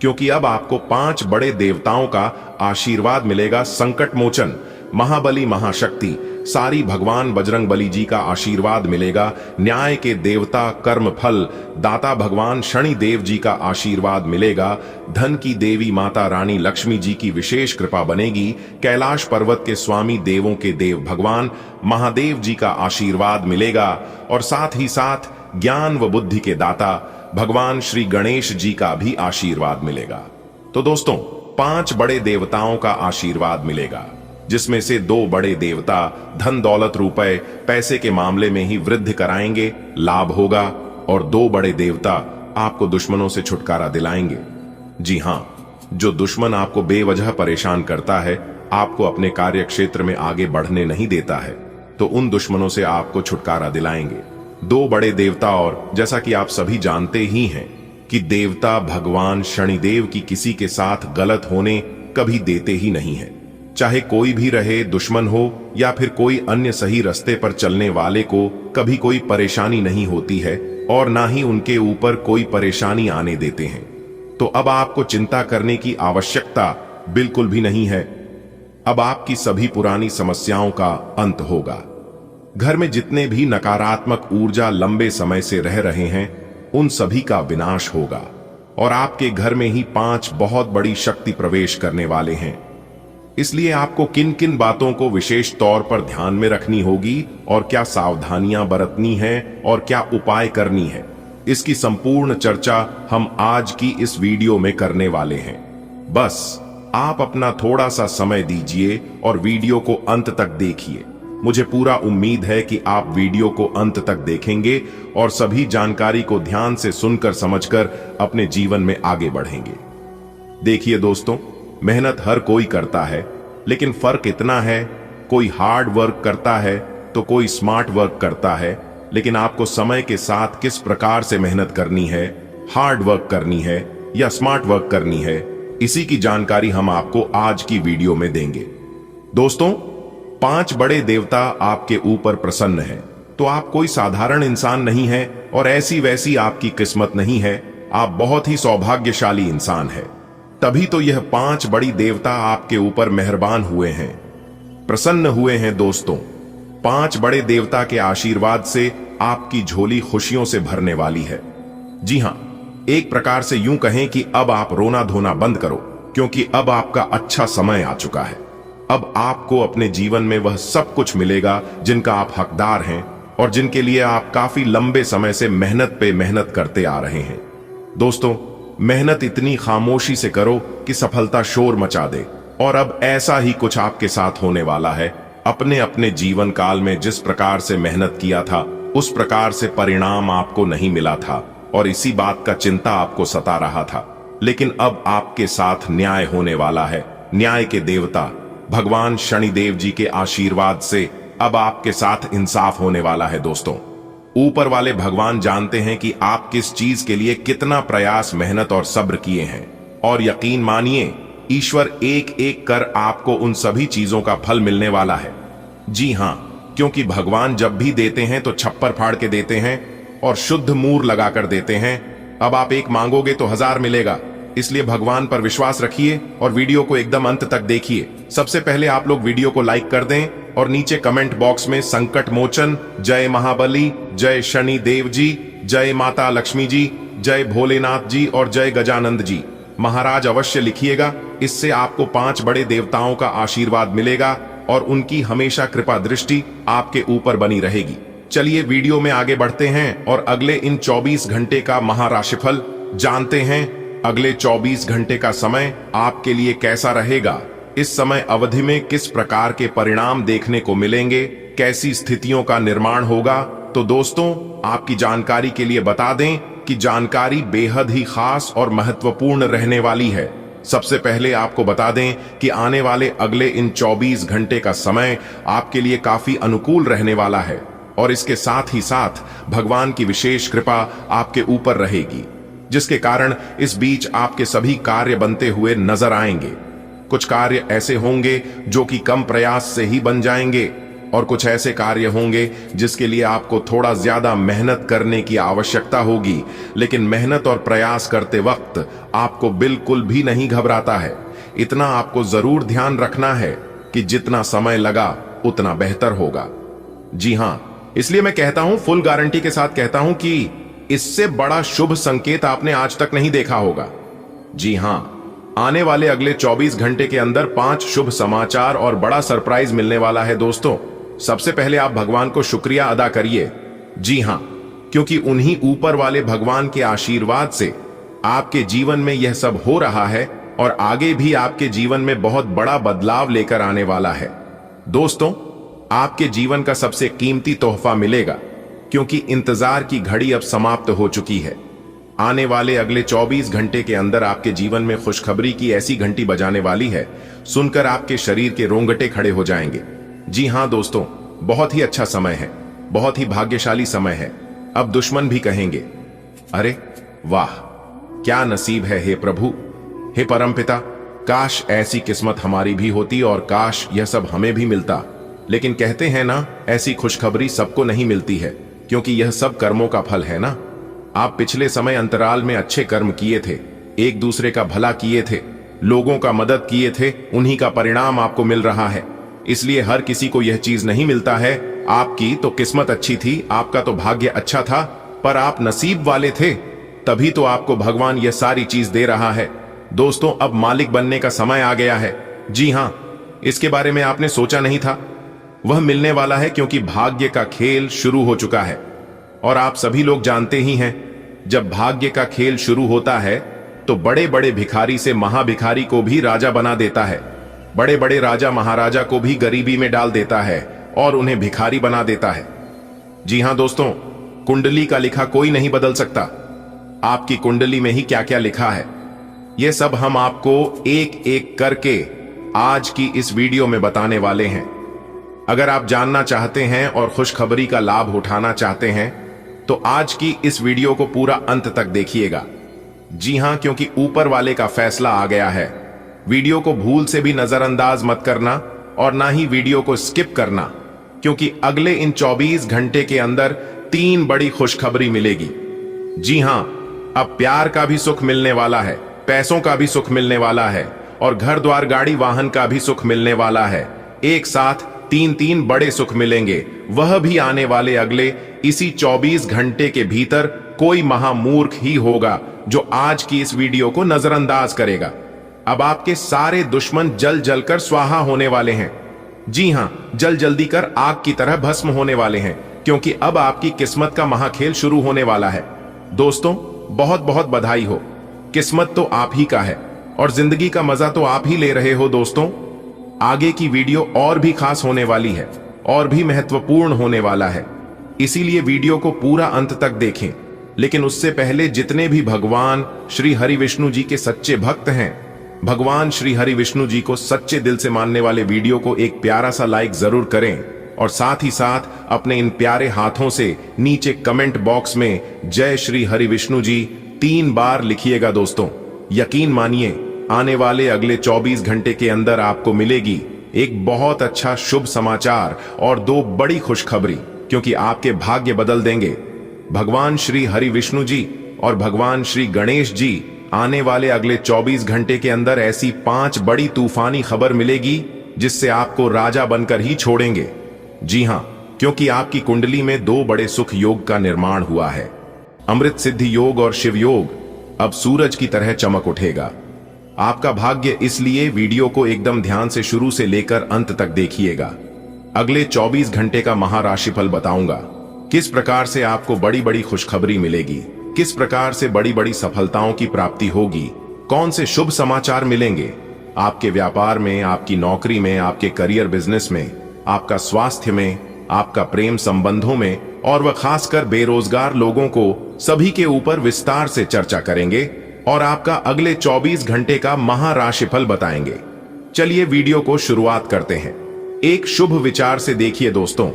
क्योंकि अब आपको 5 बड़े देवताओं का आशीर्वाद मिलेगा। संकट मोचन महाबली महाशक्ति सारी भगवान बजरंगबली जी का आशीर्वाद मिलेगा। न्याय के देवता कर्म फल दाता भगवान शनि देव जी का आशीर्वाद मिलेगा। धन की देवी माता रानी लक्ष्मी जी की विशेष कृपा बनेगी। कैलाश पर्वत के स्वामी देवों के देव भगवान महादेव जी का आशीर्वाद मिलेगा और साथ ही साथ ज्ञान व बुद्धि के दाता भगवान श्री गणेश जी का भी आशीर्वाद मिलेगा। तो दोस्तों, 5 बड़े देवताओं का आशीर्वाद मिलेगा, जिसमें से 2 बड़े देवता धन दौलत रुपए पैसे के मामले में ही वृद्धि कराएंगे, लाभ होगा, और 2 बड़े देवता आपको दुश्मनों से छुटकारा दिलाएंगे। जी हां, जो दुश्मन आपको बेवजह परेशान करता है, आपको अपने कार्य क्षेत्र में आगे बढ़ने नहीं देता है, तो उन दुश्मनों से आपको छुटकारा दिलाएंगे 2 बड़े देवता। और जैसा कि आप सभी जानते ही हैं कि देवता भगवान शनिदेव की किसी के साथ गलत होने कभी देते ही नहीं है। चाहे कोई भी रहे, दुश्मन हो या फिर कोई अन्य सही रास्ते पर चलने वाले को कभी कोई परेशानी नहीं होती है और ना ही उनके ऊपर कोई परेशानी आने देते हैं। तो अब आपको चिंता करने की आवश्यकता बिल्कुल भी नहीं है। अब आपकी सभी पुरानी समस्याओं का अंत होगा। घर में जितने भी नकारात्मक ऊर्जा लंबे समय से रह रहे हैं, उन सभी का विनाश होगा और आपके घर में ही 5 बहुत बड़ी शक्ति प्रवेश करने वाले हैं। इसलिए आपको किन किन बातों को विशेष तौर पर ध्यान में रखनी होगी और क्या सावधानियां बरतनी है और क्या उपाय करनी है, इसकी संपूर्ण चर्चा हम आज की इस वीडियो में करने वाले हैं। बस आप अपना थोड़ा सा समय दीजिए और वीडियो को अंत तक देखिए। मुझे पूरा उम्मीद है कि आप वीडियो को अंत तक देखेंगे और सभी जानकारी को ध्यान से सुनकर समझकर अपने जीवन में आगे बढ़ेंगे। देखिए दोस्तों, मेहनत हर कोई करता है, लेकिन फर्क इतना है कोई हार्ड वर्क करता है तो कोई स्मार्ट वर्क करता है, लेकिन आपको समय के साथ किस प्रकार से मेहनत करनी है, हार्ड वर्क करनी है या स्मार्ट वर्क करनी है, इसी की जानकारी हम आपको आज की वीडियो में देंगे। दोस्तों, 5 बड़े देवता आपके ऊपर प्रसन्न हैं, तो आप कोई साधारण इंसान नहीं है और ऐसी वैसी आपकी किस्मत नहीं है, आप बहुत ही सौभाग्यशाली इंसान है। तभी तो यह 5 बड़ी देवता आपके ऊपर मेहरबान हुए हैं, प्रसन्न हुए हैं। दोस्तों, 5 बड़े देवता के आशीर्वाद से आपकी झोली खुशियों से भरने वाली है। जी हां, एक प्रकार से यूं कहें कि अब आप रोना धोना बंद करो, क्योंकि अब आपका अच्छा समय आ चुका है। अब आपको अपने जीवन में वह सब कुछ मिलेगा जिनका आप हकदार हैं और जिनके लिए आप काफी लंबे समय से मेहनत पे मेहनत करते आ रहे हैं। दोस्तों, मेहनत इतनी खामोशी से करो कि सफलता शोर मचा दे, और अब ऐसा ही कुछ आपके साथ होने वाला है। अपने अपने जीवन काल में जिस प्रकार से मेहनत किया था, उस प्रकार से परिणाम आपको नहीं मिला था और इसी बात का चिंता आपको सता रहा था। लेकिन अब आपके साथ न्याय होने वाला है। न्याय के देवता भगवान शनिदेव जी के आशीर्वाद से अब आपके साथ इंसाफ होने वाला है। दोस्तों, ऊपर वाले भगवान जानते हैं कि आप किस चीज के लिए कितना प्रयास, मेहनत और सब्र किए हैं, और यकीन मानिए, ईश्वर एक एक कर आपको उन सभी चीजों का फल मिलने वाला है। जी हां, क्योंकि भगवान जब भी देते हैं तो छप्पर फाड़ के देते हैं और शुद्ध मूर लगाकर देते हैं। अब आप एक मांगोगे तो 1000 मिलेगा, इसलिए भगवान पर विश्वास रखिए और वीडियो को एकदम अंत तक देखिए। सबसे पहले आप लोग वीडियो को लाइक कर दें और नीचे कमेंट बॉक्स में संकट मोचन, जय महाबली, जय शनि देव जी, जय माता लक्ष्मी जी, जय भोलेनाथ जी और जय गजानंद जी महाराज अवश्य लिखिएगा। इससे आपको 5 बड़े देवताओं का आशीर्वाद मिलेगा और उनकी हमेशा कृपा दृष्टि आपके ऊपर बनी रहेगी। चलिए वीडियो में आगे बढ़ते हैं और अगले इन 24 घंटे का महाराशिफल जानते हैं। अगले 24 घंटे का समय आपके लिए कैसा रहेगा, इस समय अवधि में किस प्रकार के परिणाम देखने को मिलेंगे, कैसी स्थितियों का निर्माण होगा। तो दोस्तों, आपकी जानकारी के लिए बता दें कि जानकारी बेहद ही खास और महत्वपूर्ण रहने वाली है। सबसे पहले आपको बता दें कि आने वाले अगले इन 24 घंटे का समय आपके लिए काफी अनुकूल रहने वाला है और इसके साथ ही साथ भगवान की विशेष कृपा आपके ऊपर रहेगी, जिसके कारण इस बीच आपके सभी कार्य बनते हुए नजर आएंगे। कुछ कार्य ऐसे होंगे जो कि कम प्रयास से ही बन जाएंगे और कुछ ऐसे कार्य होंगे जिसके लिए आपको थोड़ा ज्यादा मेहनत करने की आवश्यकता होगी। लेकिन मेहनत और प्रयास करते वक्त आपको बिल्कुल भी नहीं घबराता है। इतना आपको जरूर ध्यान रखना है कि जितना समय लगा उतना बेहतर होगा। जी हां, इसलिए मैं कहता हूं, फुल गारंटी के साथ कहता हूं कि इससे बड़ा शुभ संकेत आपने आज तक नहीं देखा होगा। जी हां, आने वाले अगले 24 घंटे के अंदर 5 शुभ समाचार और बड़ा सरप्राइज मिलने वाला है। दोस्तों, सबसे पहले आप भगवान को शुक्रिया अदा करिए। जी हां, क्योंकि उन्हीं ऊपर वाले भगवान के आशीर्वाद से आपके जीवन में यह सब हो रहा है और आगे भी आपके जीवन में बहुत बड़ा बदलाव लेकर आने वाला है। दोस्तों, आपके जीवन का सबसे कीमती तोहफा मिलेगा, क्योंकि इंतजार की घड़ी अब समाप्त हो चुकी है। आने वाले अगले 24 घंटे के अंदर आपके जीवन में खुशखबरी की ऐसी घंटी बजाने वाली है, सुनकर आपके शरीर के रोंगटे खड़े हो जाएंगे। जी हां दोस्तों, बहुत ही अच्छा समय है, बहुत ही भाग्यशाली समय है। अब दुश्मन भी कहेंगे, अरे वाह, क्या नसीब है हे प्रभु, हे परमपिता, काश ऐसी किस्मत हमारी भी होती और काश यह सब हमें भी मिलता। लेकिन कहते हैं ना, ऐसी खुशखबरी सबको नहीं मिलती है, क्योंकि यह सब कर्मों का फल है ना। आप पिछले समय अंतराल में अच्छे कर्म किए थे, एक दूसरे का भला किए थे, लोगों का मदद किए थे, उन्हीं का परिणाम आपको मिल रहा है। इसलिए हर किसी को यह चीज नहीं मिलता है। आपकी तो किस्मत अच्छी थी, आपका तो भाग्य अच्छा था, पर आप नसीब वाले थे, तभी तो आपको भगवान यह सारी चीज दे रहा है। दोस्तों, अब मालिक बनने का समय आ गया है। जी हां, इसके बारे में आपने सोचा नहीं था, वह मिलने वाला है, क्योंकि भाग्य का खेल शुरू हो चुका है। और आप सभी लोग जानते ही हैं, जब भाग्य का खेल शुरू होता है तो बड़े बड़े भिखारी से महाभिखारी को भी राजा बना देता है, बड़े बड़े राजा महाराजा को भी गरीबी में डाल देता है और उन्हें भिखारी बना देता है। जी हां दोस्तों, कुंडली का लिखा कोई नहीं बदल सकता। आपकी कुंडली में ही क्या क्या लिखा है, यह सब हम आपको एक एक करके आज की इस वीडियो में बताने वाले हैं। अगर आप जानना चाहते हैं और खुशखबरी का लाभ उठाना चाहते हैं तो आज की इस वीडियो को पूरा अंत तक देखिएगा। जी हां, क्योंकि ऊपर वाले का फैसला आ गया है। वीडियो को भूल से भी नजरअंदाज मत करना और ना ही वीडियो को स्किप करना, क्योंकि अगले इन 24 घंटे के अंदर 3 बड़ी खुशखबरी मिलेगी। जी हां, अब प्यार का भी सुख मिलने वाला है, पैसों का भी सुख मिलने वाला है और घर द्वार गाड़ी वाहन का भी सुख मिलने वाला है। एक साथ 3 बड़े सुख मिलेंगे, वह भी आने वाले अगले इसी 24 घंटे के भीतर। कोई महामूर्ख ही होगा जो आज की इस वीडियो को नजरअंदाज करेगा। अब आपके सारे दुश्मन जल जल कर स्वाहा होने वाले हैं। जी हां, जल जल्दी कर आग की तरह भस्म होने वाले हैं, क्योंकि अब आपकी किस्मत का महाखेल शुरू होने वाला है। दोस्तों, बहुत बहुत बधाई हो। किस्मत तो आप ही का है और जिंदगी का मजा तो आप ही ले रहे हो। दोस्तों, आगे की वीडियो और भी खास होने वाली है और भी महत्वपूर्ण होने वाला है, इसीलिए वीडियो को पूरा अंत तक देखें। लेकिन उससे पहले जितने भी भगवान श्री हरि विष्णु जी के सच्चे भक्त हैं, भगवान श्री हरि विष्णु जी को सच्चे दिल से मानने वाले वीडियो को एक प्यारा सा लाइक जरूर करें और साथ ही साथ अपने इन प्यारे हाथों से नीचे कमेंट बॉक्स में जय श्री हरि विष्णु जी 3 बार लिखिएगा। दोस्तों, यकीन मानिए, आने वाले अगले 24 घंटे के अंदर आपको मिलेगी एक बहुत अच्छा शुभ समाचार और 2 बड़ी खुशखबरी, क्योंकि आपके भाग्य बदल देंगे। भगवान श्री हरि विष्णु जी और भगवान श्री गणेश जी आने वाले अगले 24 घंटे के अंदर ऐसी 5 बड़ी तूफानी खबर मिलेगी जिससे आपको राजा बनकर ही छोड़ेंगे। जी हां, क्योंकि आपकी कुंडली में 2 बड़े सुख योग का निर्माण हुआ है। अमृत सिद्धि योग और शिव योग अब सूरज की तरह चमक उठेगा। आपका भाग्य, इसलिए वीडियो को एकदम ध्यान से शुरू से लेकर अंत तक देखिएगा। अगले 24 घंटे का महाराशिफल बताऊंगा, किस प्रकार से आपको बड़ी बड़ी खुशखबरी मिलेगी, किस प्रकार से बड़ी बड़ी सफलताओं की प्राप्ति होगी, कौन से शुभ समाचार मिलेंगे आपके व्यापार में, आपकी नौकरी में, आपके करियर बिजनेस में, आपका स्वास्थ्य में, आपका प्रेम संबंधों में, और वह खासकर बेरोजगार लोगों को सभी के ऊपर विस्तार से चर्चा करेंगे और आपका अगले 24 घंटे का महाराशिफल बताएंगे। चलिए वीडियो को शुरुआत करते हैं। एक शुभ विचार से देखिए दोस्तों,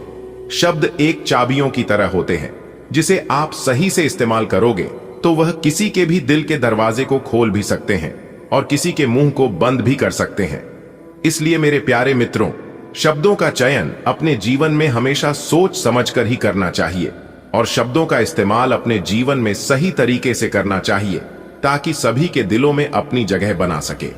शब्द एक चाबियों की तरह होते हैं, जिसे आप सही से इस्तेमाल करोगे तो वह किसी के भी दिल के दरवाजे को खोल भी सकते हैं और किसी के मुंह को बंद भी कर सकते हैं। इसलिए मेरे प्यारे मित्रों, शब्दों का चयन अपने जीवन में हमेशा सोच समझकर ही करना चाहिए और शब्दों का इस्तेमाल अपने जीवन में सही तरीके से करना चाहिए, ताकि सभी के दिलों में अपनी जगह बना सके।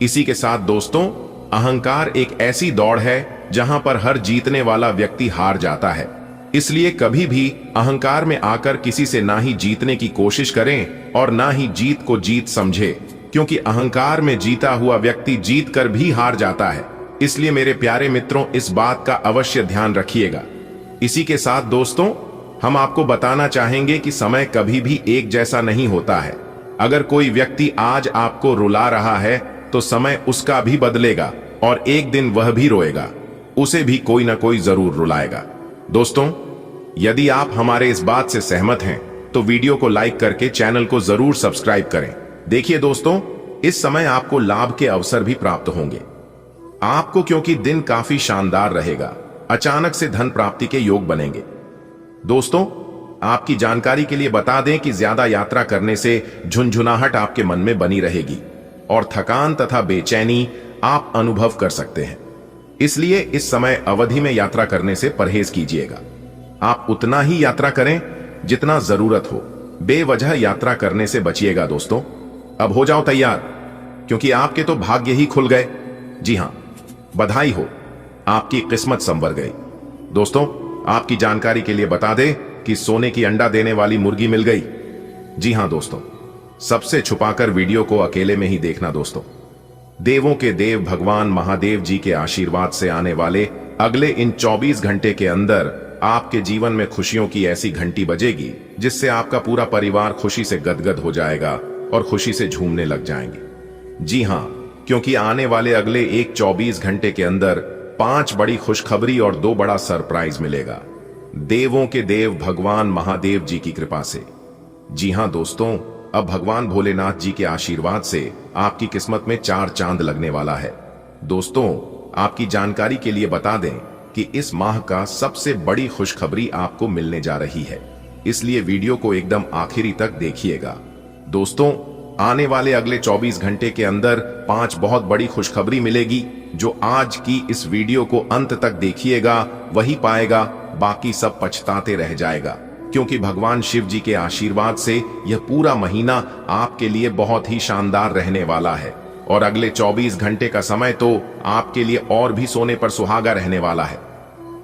इसी के साथ दोस्तों, अहंकार एक ऐसी दौड़ है जहां पर हर जीतने वाला व्यक्ति हार जाता है। इसलिए कभी भी अहंकार में आकर किसी से ना ही जीतने की कोशिश करें और ना ही जीत को जीत समझे, क्योंकि अहंकार में जीता हुआ व्यक्ति जीत कर भी हार जाता है। इसलिए मेरे प्यारे मित्रों, इस बात का अवश्य ध्यान रखिएगा। इसी के साथ दोस्तों, हम आपको बताना चाहेंगे कि समय कभी भी एक जैसा नहीं होता है। अगर कोई व्यक्ति आज आपको रुला रहा है तो समय उसका भी बदलेगा और एक दिन वह भी रोएगा, उसे भी कोई ना कोई जरूर रुलाएगा। दोस्तों, यदि आप हमारे इस बात से सहमत हैं तो वीडियो को लाइक करके चैनल को जरूर सब्सक्राइब करें। देखिए दोस्तों, इस समय आपको लाभ के अवसर भी प्राप्त होंगे आपको, क्योंकि दिन काफी शानदार रहेगा। अचानक से धन प्राप्ति के योग बनेंगे। दोस्तों, आपकी जानकारी के लिए बता दें कि ज्यादा यात्रा करने से झुनझुनाहट आपके मन में बनी रहेगी और थकान तथा बेचैनी आप अनुभव कर सकते हैं। इसलिए इस समय अवधि में यात्रा करने से परहेज कीजिएगा। आप उतना ही यात्रा करें जितना जरूरत हो, बेवजह यात्रा करने से बचिएगा। दोस्तों, अब हो जाओ तैयार, क्योंकि आपके तो भाग्य ही खुल गए। जी हां, बधाई हो, आपकी किस्मत संवर गई। दोस्तों, आपकी जानकारी के लिए बता दें कि सोने की अंडा देने वाली मुर्गी मिल गई। जी हां दोस्तों, सबसे छुपाकर वीडियो को अकेले में ही देखना। दोस्तों, देवों के देव भगवान महादेव जी के आशीर्वाद से आने वाले अगले इन 24 घंटे के अंदर आपके जीवन में खुशियों की ऐसी घंटी बजेगी जिससे आपका पूरा परिवार खुशी से गदगद हो जाएगा और खुशी से झूमने लग जाएंगे। जी हां, क्योंकि आने वाले अगले एक 24 घंटे के अंदर 5 बड़ी खुशखबरी और 2 बड़ा सरप्राइज मिलेगा, देवों के देव भगवान महादेव जी की कृपा से। जी हां दोस्तों, अब भगवान भोलेनाथ जी के आशीर्वाद से आपकी किस्मत में 4 चांद लगने वाला है। दोस्तों, आपकी जानकारी के लिए बता दें कि इस माह का सबसे बड़ी खुशखबरी आपको मिलने जा रही है, इसलिए वीडियो को एकदम आखिरी तक देखिएगा। दोस्तों, आने वाले अगले 24 घंटे के अंदर 5 बहुत बड़ी खुशखबरी मिलेगी। जो आज की इस वीडियो को अंत तक देखिएगा वही पाएगा, बाकी सब पछताते रह जाएगा, क्योंकि भगवान शिव जी के आशीर्वाद से यह पूरा महीना आपके लिए बहुत ही शानदार रहने वाला है और अगले 24 घंटे का समय तो आपके लिए और भी सोने पर सुहागा रहने वाला है।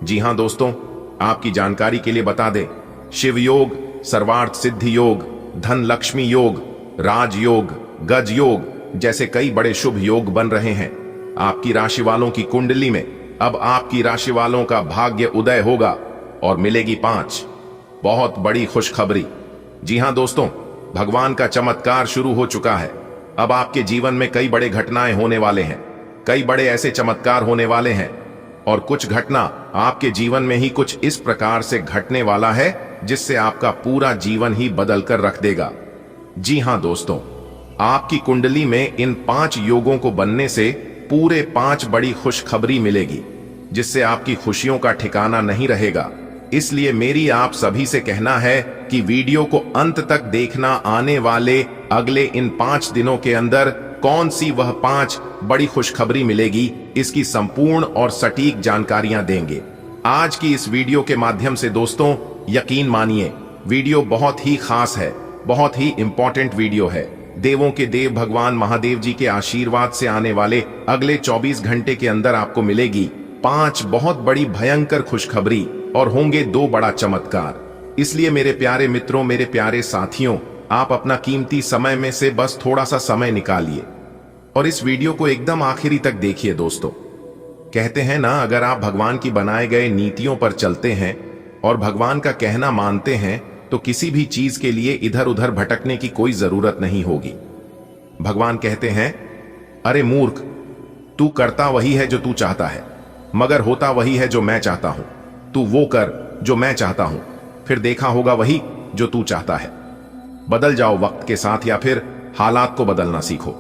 जी हां दोस्तों, आपकी जानकारी के लिए बता दें, शिव योग, सर्वार्थ सिद्धि योग, धन लक्ष्मी योग, राज योग, गज योग जैसे कई बड़े शुभ योग बन रहे हैं। आपकी राशि वालों की कुंडली में अब आपकी राशि वालों का भाग्य उदय होगा और मिलेगी 5 बहुत बड़ी खुशखबरी। जी हां दोस्तों, भगवान का चमत्कार शुरू हो चुका है। अब आपके जीवन में कई बड़े घटनाएं होने वाले हैं, कई बड़े ऐसे चमत्कार होने वाले हैं और कुछ घटना आपके जीवन में ही कुछ इस प्रकार से घटने वाला है जिससे आपका पूरा जीवन ही बदल कर रख देगा। जी हां दोस्तों, आपकी कुंडली में इन 5 योगों को बनने से पूरे 5 बड़ी खुशखबरी मिलेगी, जिससे आपकी खुशियों का ठिकाना नहीं रहेगा। इसलिए मेरी आप सभी से कहना है कि वीडियो को अंत तक देखना। आने वाले अगले इन 5 दिनों के अंदर कौन सी वह 5 बड़ी खुशखबरी मिलेगी, इसकी संपूर्ण और सटीक जानकारियां देंगे आज की इस वीडियो के माध्यम से। दोस्तों, यकीन मानिए, वीडियो बहुत ही खास है, बहुत ही इंपॉर्टेंट वीडियो है। देवों के देव भगवान महादेव जी के आशीर्वाद से आने वाले अगले 24 घंटे के अंदर आपको मिलेगी 5 बहुत बड़ी भयंकर खुशखबरी और होंगे 2 बड़ा चमत्कार। इसलिए मेरे प्यारे मित्रों, मेरे प्यारे साथियों, आप अपना कीमती समय में से बस थोड़ा सा समय निकालिए और इस वीडियो को एकदम आखिरी तक देखिए। दोस्तों, कहते हैं ना, अगर आप भगवान की बनाए गए नीतियों पर चलते हैं और भगवान का कहना मानते हैं तो किसी भी चीज के लिए इधर उधर भटकने की कोई जरूरत नहीं होगी। भगवान कहते हैं, अरे मूर्ख, तू करता वही है जो तू चाहता है, मगर होता वही है जो मैं चाहता हूं। तू वो कर जो मैं चाहता हूं, फिर देखा होगा वही जो तू चाहता है। बदल जाओ वक्त के साथ या फिर हालात को बदलना सीखो।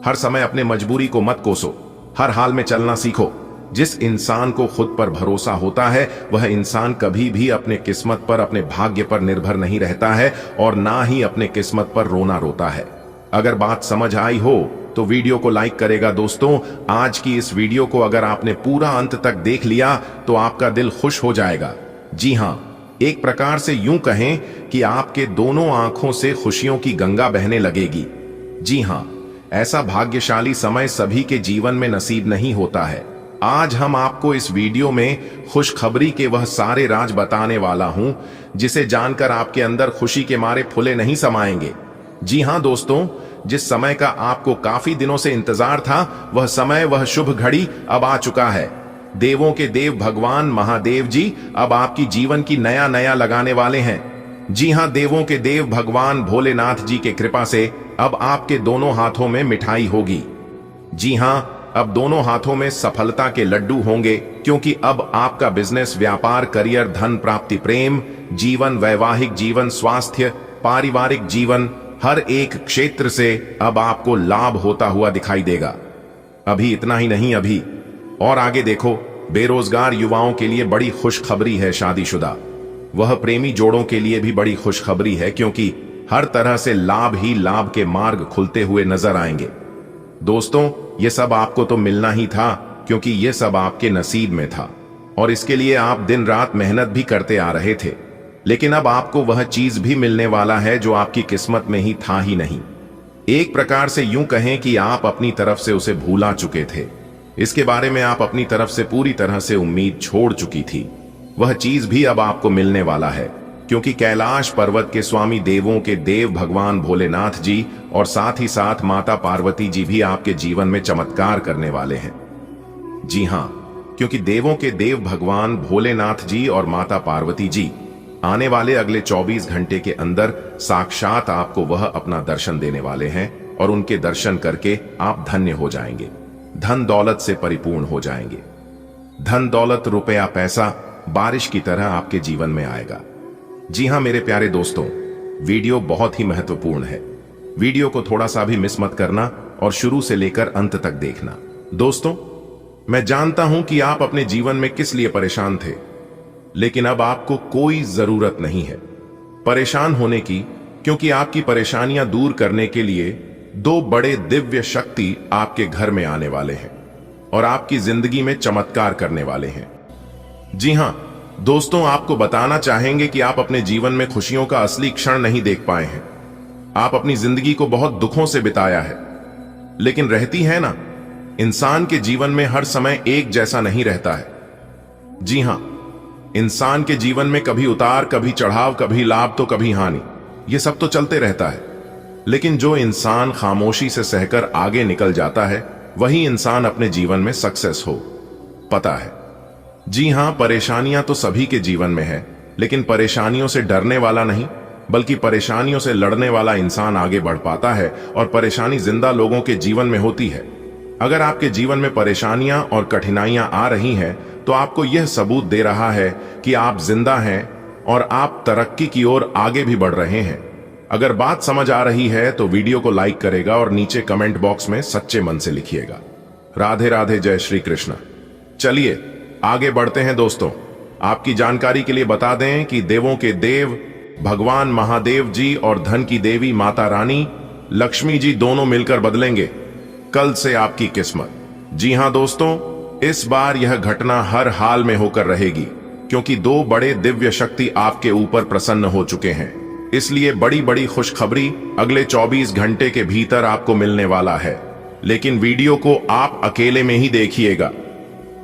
हर समय अपने मजबूरी को मत कोसो, हर हाल में चलना सीखो। जिस इंसान को खुद पर भरोसा होता है वह इंसान कभी भी अपने किस्मत पर, अपने भाग्य पर निर्भर नहीं रहता है और ना ही अपने किस्मत पर रोना रोता है। अगर बात समझ आई हो तो वीडियो को लाइक करेगा। दोस्तों, आज की इस वीडियो को अगर आपने पूरा अंत तक देख लिया तो आपका दिल खुश हो जाएगा। जी हां, एक प्रकार से यूं कहें कि आपके दोनों आंखों से खुशियों की गंगा बहने लगेगी। जी हां, ऐसा भाग्यशाली समय सभी के जीवन में नसीब नहीं होता है। आज हम आपको इस वीडियो में खुशखबरी के वह सारे राज बताने वाला हूं जिसे जानकर आपके अंदर खुशी के मारे फुले नहीं समाएंगे। जी हां दोस्तों, जिस समय का आपको काफी दिनों से इंतजार था, वह समय, वह शुभ घड़ी अब आ चुका है। देवों के देव भगवान महादेव जी अब आपकी जीवन की नया नया लगाने वाले हैं। जी हां, देवों के देव भगवान भोलेनाथ जी के कृपा से अब आपके दोनों हाथों में मिठाई होगी। जी हां, अब दोनों हाथों में सफलता के लड्डू होंगे, क्योंकि अब आपका बिजनेस, व्यापार, करियर, धन प्राप्ति, प्रेम जीवन, वैवाहिक जीवन, स्वास्थ्य, पारिवारिक जीवन, हर एक क्षेत्र से अब आपको लाभ होता हुआ दिखाई देगा। अभी इतना ही नहीं, अभी और आगे देखो, बेरोजगार युवाओं के लिए बड़ी खुशखबरी है। शादीशुदा वह प्रेमी जोड़ों के लिए भी बड़ी खुशखबरी है, क्योंकि हर तरह से लाभ ही लाभ के मार्ग खुलते हुए नजर आएंगे। दोस्तों, ये सब आपको तो मिलना ही था, क्योंकि ये सब आपके नसीब में था और इसके लिए आप दिन रात मेहनत भी करते आ रहे थे। लेकिन अब आपको वह चीज भी मिलने वाला है जो आपकी किस्मत में ही था ही नहीं। एक प्रकार से यूं कहें कि आप अपनी तरफ से उसे भूला चुके थे। इसके बारे में आप अपनी तरफ से पूरी तरह से उम्मीद छोड़ चुकी थी। वह चीज भी अब आपको मिलने वाला है, क्योंकि कैलाश पर्वत के स्वामी, देवों के देव भगवान भोलेनाथ जी और साथ ही साथ माता पार्वती जी भी आपके जीवन में चमत्कार करने वाले हैं। जी हां, क्योंकि देवों के देव भगवान भोलेनाथ जी और माता पार्वती जी आने वाले अगले 24 घंटे के अंदर साक्षात आपको वह अपना दर्शन देने वाले हैं और उनके दर्शन करके आप धन्य हो जाएंगे, धन दौलत से परिपूर्ण हो जाएंगे। धन दौलत, रुपया, पैसा बारिश की तरह आपके जीवन में आएगा। जी हां मेरे प्यारे दोस्तों, वीडियो बहुत ही महत्वपूर्ण है। वीडियो को थोड़ा सा भी मिस मत करना और शुरू से लेकर अंत तक देखना। दोस्तों, मैं जानता हूं कि आप अपने जीवन में किस लिए परेशान थे, लेकिन अब आपको कोई जरूरत नहीं है परेशान होने की, क्योंकि आपकी परेशानियां दूर करने के लिए दो बड़े दिव्य शक्ति आपके घर में आने वाले हैं और आपकी जिंदगी में चमत्कार करने वाले हैं। जी हां दोस्तों, आपको बताना चाहेंगे कि आप अपने जीवन में खुशियों का असली क्षण नहीं देख पाए हैं। आप अपनी जिंदगी को बहुत दुखों से बिताया है, लेकिन रहती है ना, इंसान के जीवन में हर समय एक जैसा नहीं रहता है। जी हां, इंसान के जीवन में कभी उतार, कभी चढ़ाव, कभी लाभ तो कभी हानि, यह सब तो चलते रहता है। लेकिन जो इंसान खामोशी से सहकर आगे निकल जाता है, वही इंसान अपने जीवन में सक्सेस हो पता है। जी हां, परेशानियां तो सभी के जीवन में है, लेकिन परेशानियों से डरने वाला नहीं, बल्कि परेशानियों से लड़ने वाला इंसान आगे बढ़ पाता है। और परेशानी जिंदा लोगों के जीवन में होती है। अगर आपके जीवन में परेशानियां और कठिनाइयां आ रही हैं, तो आपको यह सबूत दे रहा है कि आप जिंदा हैं और आप तरक्की की ओर आगे भी बढ़ रहे हैं। अगर बात समझ आ रही है तो वीडियो को लाइक करेगा और नीचे कमेंट बॉक्स में सच्चे मन से लिखिएगा। राधे राधे, जय श्री कृष्ण। चलिए आगे बढ़ते हैं दोस्तों। आपकी जानकारी के लिए बता दें कि देवों के देव भगवान महादेव जी और धन की देवी माता रानी लक्ष्मी जी दोनों मिलकर बदलेंगे कल से आपकी किस्मत। जी हां दोस्तों, इस बार यह घटना हर हाल में होकर रहेगी, क्योंकि दो बड़े दिव्य शक्ति आपके ऊपर प्रसन्न हो चुके हैं। इसलिए बड़ी बड़ी खुशखबरी अगले 24 घंटे के भीतर आपको मिलने वाला है। लेकिन वीडियो को आप अकेले में ही देखिएगा।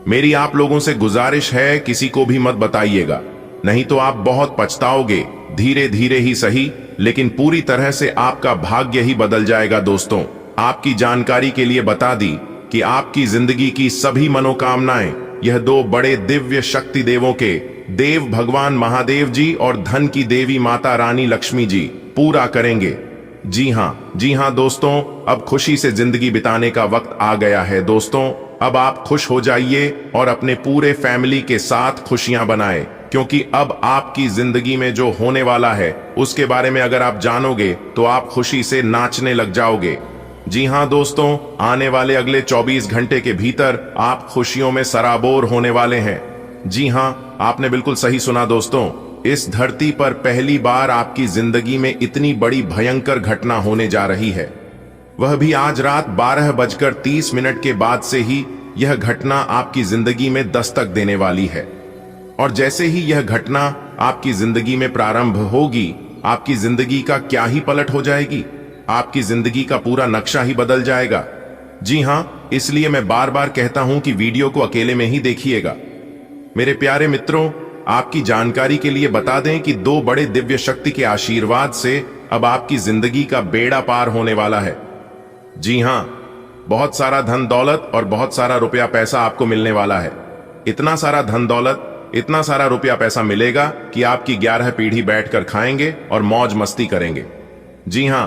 मेरी आप लोगों से गुजारिश है, किसी को भी मत बताइएगा, नहीं तो आप बहुत पछताओगे। धीरे धीरे ही सही, लेकिन पूरी तरह से आपका भाग्य ही बदल जाएगा। दोस्तों, आपकी जानकारी के लिए बता दी कि आपकी जिंदगी की सभी मनोकामनाएं यह दो बड़े दिव्य शक्ति देवों के देव भगवान महादेव जी और धन की देवी माता रानी लक्ष्मी जी पूरा करेंगे। जी हां दोस्तों, अब खुशी से जिंदगी बिताने का वक्त आ गया है। दोस्तों, अब आप खुश हो जाइए और अपने पूरे फैमिली के साथ खुशियां बनाएं, क्योंकि अब आपकी जिंदगी में जो होने वाला है उसके बारे में अगर आप जानोगे तो आप खुशी से नाचने लग जाओगे। जी हां दोस्तों, आने वाले अगले 24 घंटे के भीतर आप खुशियों में सराबोर होने वाले हैं। जी हां, आपने बिल्कुल सही सुना दोस्तों। इस धरती पर पहली बार आपकी जिंदगी में इतनी बड़ी भयंकर घटना होने जा रही है, वह भी आज रात 12:30 के बाद से ही यह घटना आपकी जिंदगी में दस्तक देने वाली है। और जैसे ही यह घटना आपकी जिंदगी में प्रारंभ होगी, आपकी जिंदगी का क्या ही पलट हो जाएगी। आपकी जिंदगी का पूरा नक्शा ही बदल जाएगा। जी हां, इसलिए मैं बार बार कहता हूं कि वीडियो को अकेले में ही देखिएगा। मेरे प्यारे मित्रों, आपकी जानकारी के लिए बता दें कि दो बड़े दिव्य शक्ति के आशीर्वाद से अब आपकी जिंदगी का बेड़ा पार होने वाला है। जी हां, बहुत सारा धन दौलत और बहुत सारा रुपया पैसा आपको मिलने वाला है। इतना सारा धन दौलत, इतना सारा रुपया पैसा मिलेगा कि आपकी 11 पीढ़ी बैठकर खाएंगे और मौज मस्ती करेंगे। जी हां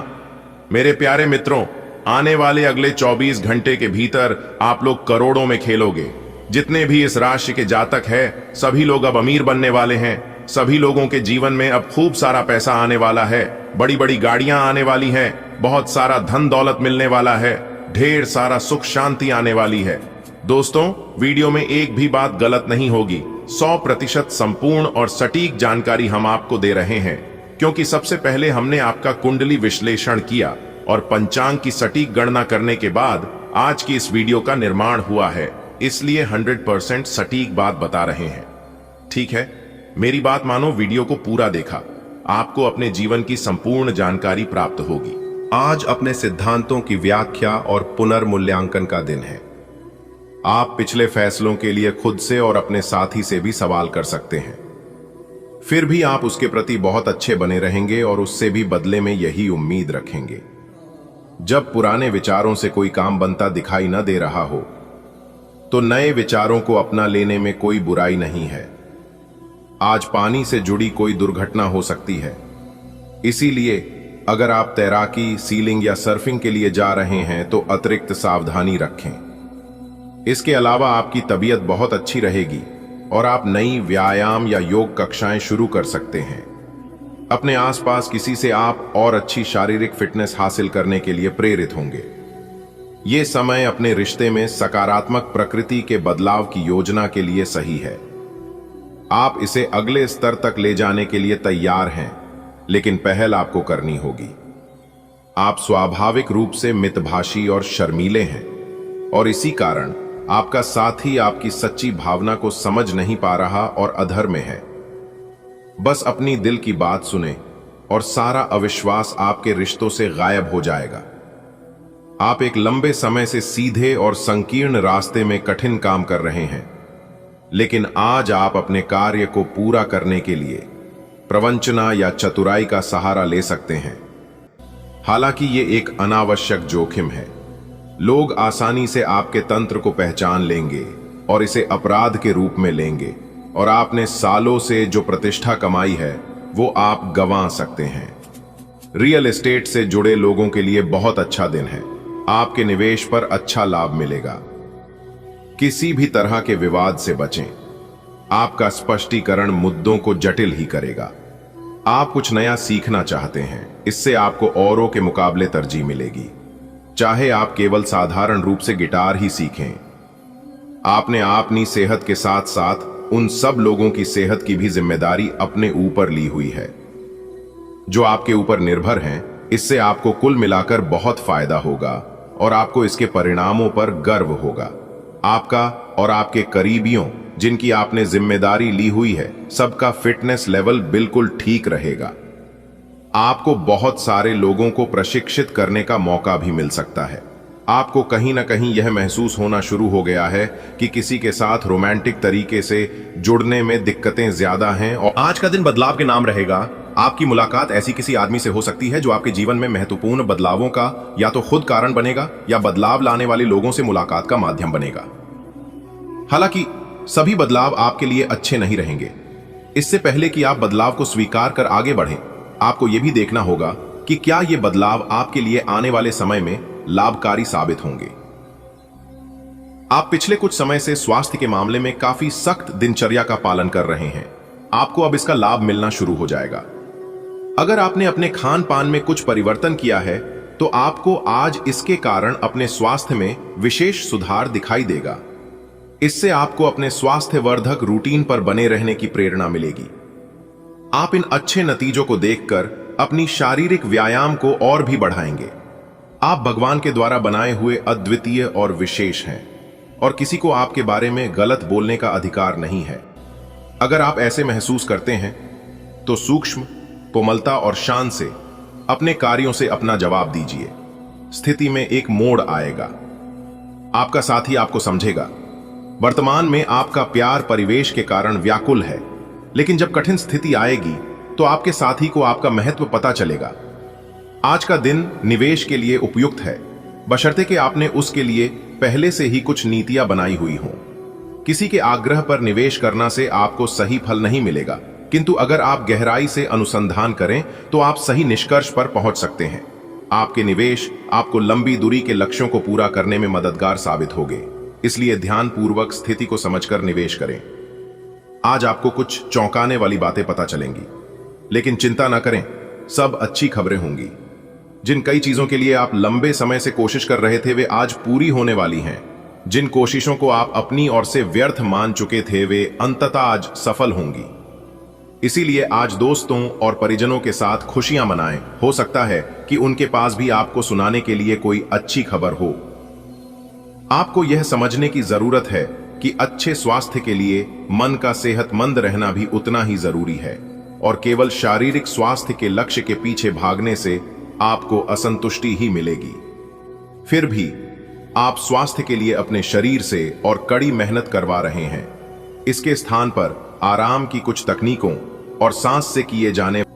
मेरे प्यारे मित्रों, आने वाले अगले 24 घंटे के भीतर आप लोग करोड़ों में खेलोगे। जितने भी इस राशि के जातक है, सभी लोग अब अमीर बनने वाले हैं। सभी लोगों के जीवन में अब खूब सारा पैसा आने वाला है, बड़ी बड़ी गाड़ियां आने वाली हैं, बहुत सारा धन दौलत मिलने वाला है, ढेर सारा सुख शांति आने वाली है। दोस्तों, वीडियो में एक भी बात गलत नहीं होगी। 100% संपूर्ण और सटीक जानकारी हम आपको दे रहे हैं, क्योंकि सबसे पहले हमने आपका कुंडली विश्लेषण किया और पंचांग की सटीक गणना करने के बाद आज की इस वीडियो का निर्माण हुआ है। इसलिए 100% सटीक बात बता रहे हैं। ठीक है, मेरी बात मानो, वीडियो को पूरा देखा, आपको अपने जीवन की संपूर्ण जानकारी प्राप्त होगी। आज अपने सिद्धांतों की व्याख्या और पुनर्मूल्यांकन का दिन है। आप पिछले फैसलों के लिए खुद से और अपने साथी से भी सवाल कर सकते हैं, फिर भी आप उसके प्रति बहुत अच्छे बने रहेंगे और उससे भी बदले में यही उम्मीद रखेंगे। जब पुराने विचारों से कोई काम बनता दिखाई न दे रहा हो, तो नए विचारों को अपना लेने में कोई बुराई नहीं है। आज पानी से जुड़ी कोई दुर्घटना हो सकती है, इसीलिए अगर आप तैराकी, सीलिंग या सर्फिंग के लिए जा रहे हैं तो अतिरिक्त सावधानी रखें। इसके अलावा आपकी तबीयत बहुत अच्छी रहेगी और आप नई व्यायाम या योग कक्षाएं शुरू कर सकते हैं। अपने आसपास किसी से आप और अच्छी शारीरिक फिटनेस हासिल करने के लिए प्रेरित होंगे। ये समय अपने रिश्ते में सकारात्मक प्रकृति के बदलाव की योजना के लिए सही है। आप इसे अगले स्तर तक ले जाने के लिए तैयार हैं, लेकिन पहल आपको करनी होगी। आप स्वाभाविक रूप से मितभाषी और शर्मीले हैं और इसी कारण आपका साथी आपकी सच्ची भावना को समझ नहीं पा रहा और अधर में है। बस अपनी दिल की बात सुने और सारा अविश्वास आपके रिश्तों से गायब हो जाएगा। आप एक लंबे समय से सीधे और संकीर्ण रास्ते में कठिन काम कर रहे हैं, लेकिन आज आप अपने कार्य को पूरा करने के लिए प्रवंचना या चतुराई का सहारा ले सकते हैं। हालांकि ये एक अनावश्यक जोखिम है। लोग आसानी से आपके तंत्र को पहचान लेंगे और इसे अपराध के रूप में लेंगे, और आपने सालों से जो प्रतिष्ठा कमाई है वो आप गंवा सकते हैं। रियल एस्टेट से जुड़े लोगों के लिए बहुत अच्छा दिन है। आपके निवेश पर अच्छा लाभ मिलेगा। किसी भी तरह के विवाद से बचें। आपका स्पष्टीकरण मुद्दों को जटिल ही करेगा। आप कुछ नया सीखना चाहते हैं, इससे आपको औरों के मुकाबले तरजीह मिलेगी, चाहे आप केवल साधारण रूप से गिटार ही सीखें। आपने अपनी सेहत के साथ साथ उन सब लोगों की सेहत की भी जिम्मेदारी अपने ऊपर ली हुई है जो आपके ऊपर निर्भर हैं। इससे आपको कुल मिलाकर बहुत फायदा होगा और आपको इसके परिणामों पर गर्व होगा। आपका और आपके करीबियों जिनकी आपने जिम्मेदारी ली हुई है, सबका फिटनेस लेवल बिल्कुल ठीक रहेगा। आपको बहुत सारे लोगों को प्रशिक्षित करने का मौका भी मिल सकता है। आपको कहीं ना कहीं यह महसूस होना शुरू हो गया है कि किसी के साथ रोमांटिक तरीके से जुड़ने में दिक्कतें ज्यादा हैं, और आज का दिन बदलाव के नाम रहेगा। आपकी मुलाकात ऐसी किसी आदमी से हो सकती है जो आपके जीवन में महत्वपूर्ण बदलावों का या तो खुद कारण बनेगा या बदलाव लाने वाले लोगों से मुलाकात का माध्यम बनेगा। हालांकि सभी बदलाव आपके लिए अच्छे नहीं रहेंगे। इससे पहले कि आप बदलाव को स्वीकार कर आगे बढ़ें, आपको यह भी देखना होगा कि क्या ये बदलाव आपके लिए आने वाले समय में लाभकारी साबित होंगे। आप पिछले कुछ समय से स्वास्थ्य के मामले में काफी सख्त दिनचर्या का पालन कर रहे हैं। आपको अब इसका लाभ मिलना शुरू हो जाएगा। अगर आपने अपने खान पान में कुछ परिवर्तन किया है तो आपको आज इसके कारण अपने स्वास्थ्य में विशेष सुधार दिखाई देगा। इससे आपको अपने स्वास्थ्यवर्धक रूटीन पर बने रहने की प्रेरणा मिलेगी। आप इन अच्छे नतीजों को देखकर अपनी शारीरिक व्यायाम को और भी बढ़ाएंगे। आप भगवान के द्वारा बनाए हुए अद्वितीय और विशेष हैं और किसी को आपके बारे में गलत बोलने का अधिकार नहीं है। अगर आप ऐसे महसूस करते हैं तो सूक्ष्म, कोमलता और शान से अपने कार्यों से अपना जवाब दीजिए। स्थिति में एक मोड़ आएगा। आपका साथी आपको समझेगा। वर्तमान में आपका प्यार परिवेश के कारण व्याकुल है, लेकिन जब कठिन स्थिति आएगी तो आपके साथी को आपका महत्व पता चलेगा। आज का दिन निवेश के लिए उपयुक्त है, बशर्ते कि आपने उसके लिए पहले से ही कुछ नीतियां बनाई हुई हों। किसी के आग्रह पर निवेश करना से आपको सही फल नहीं मिलेगा, किंतु अगर आप गहराई से अनुसंधान करें तो आप सही निष्कर्ष पर पहुंच सकते हैं। आपके निवेश आपको लंबी दूरी के लक्ष्यों को पूरा करने में मददगार साबित होंगे, इसलिए ध्यानपूर्वक स्थिति को समझकर निवेश करें। आज आपको कुछ चौंकाने वाली बातें पता चलेंगी, लेकिन चिंता न करें, सब अच्छी खबरें होंगी। जिन कई चीजों के लिए आप लंबे समय से कोशिश कर रहे थे वे आज पूरी होने वाली हैं। जिन कोशिशों को आप अपनी ओर से व्यर्थ मान चुके थे वे अंततः आज सफल होंगी। इसीलिए आज दोस्तों और परिजनों के साथ खुशियां मनाएं। हो सकता है कि उनके पास भी आपको सुनाने के लिए कोई अच्छी खबर हो। आपको यह समझने की जरूरत है कि अच्छे स्वास्थ्य के लिए मन का सेहतमंद रहना भी उतना ही जरूरी है, और केवल शारीरिक स्वास्थ्य के लक्ष्य के पीछे भागने से आपको असंतुष्टि ही मिलेगी। फिर भी आप स्वास्थ्य के लिए अपने शरीर से और कड़ी मेहनत करवा रहे हैं। इसके स्थान पर आराम की कुछ तकनीकों और सांस से किए जाने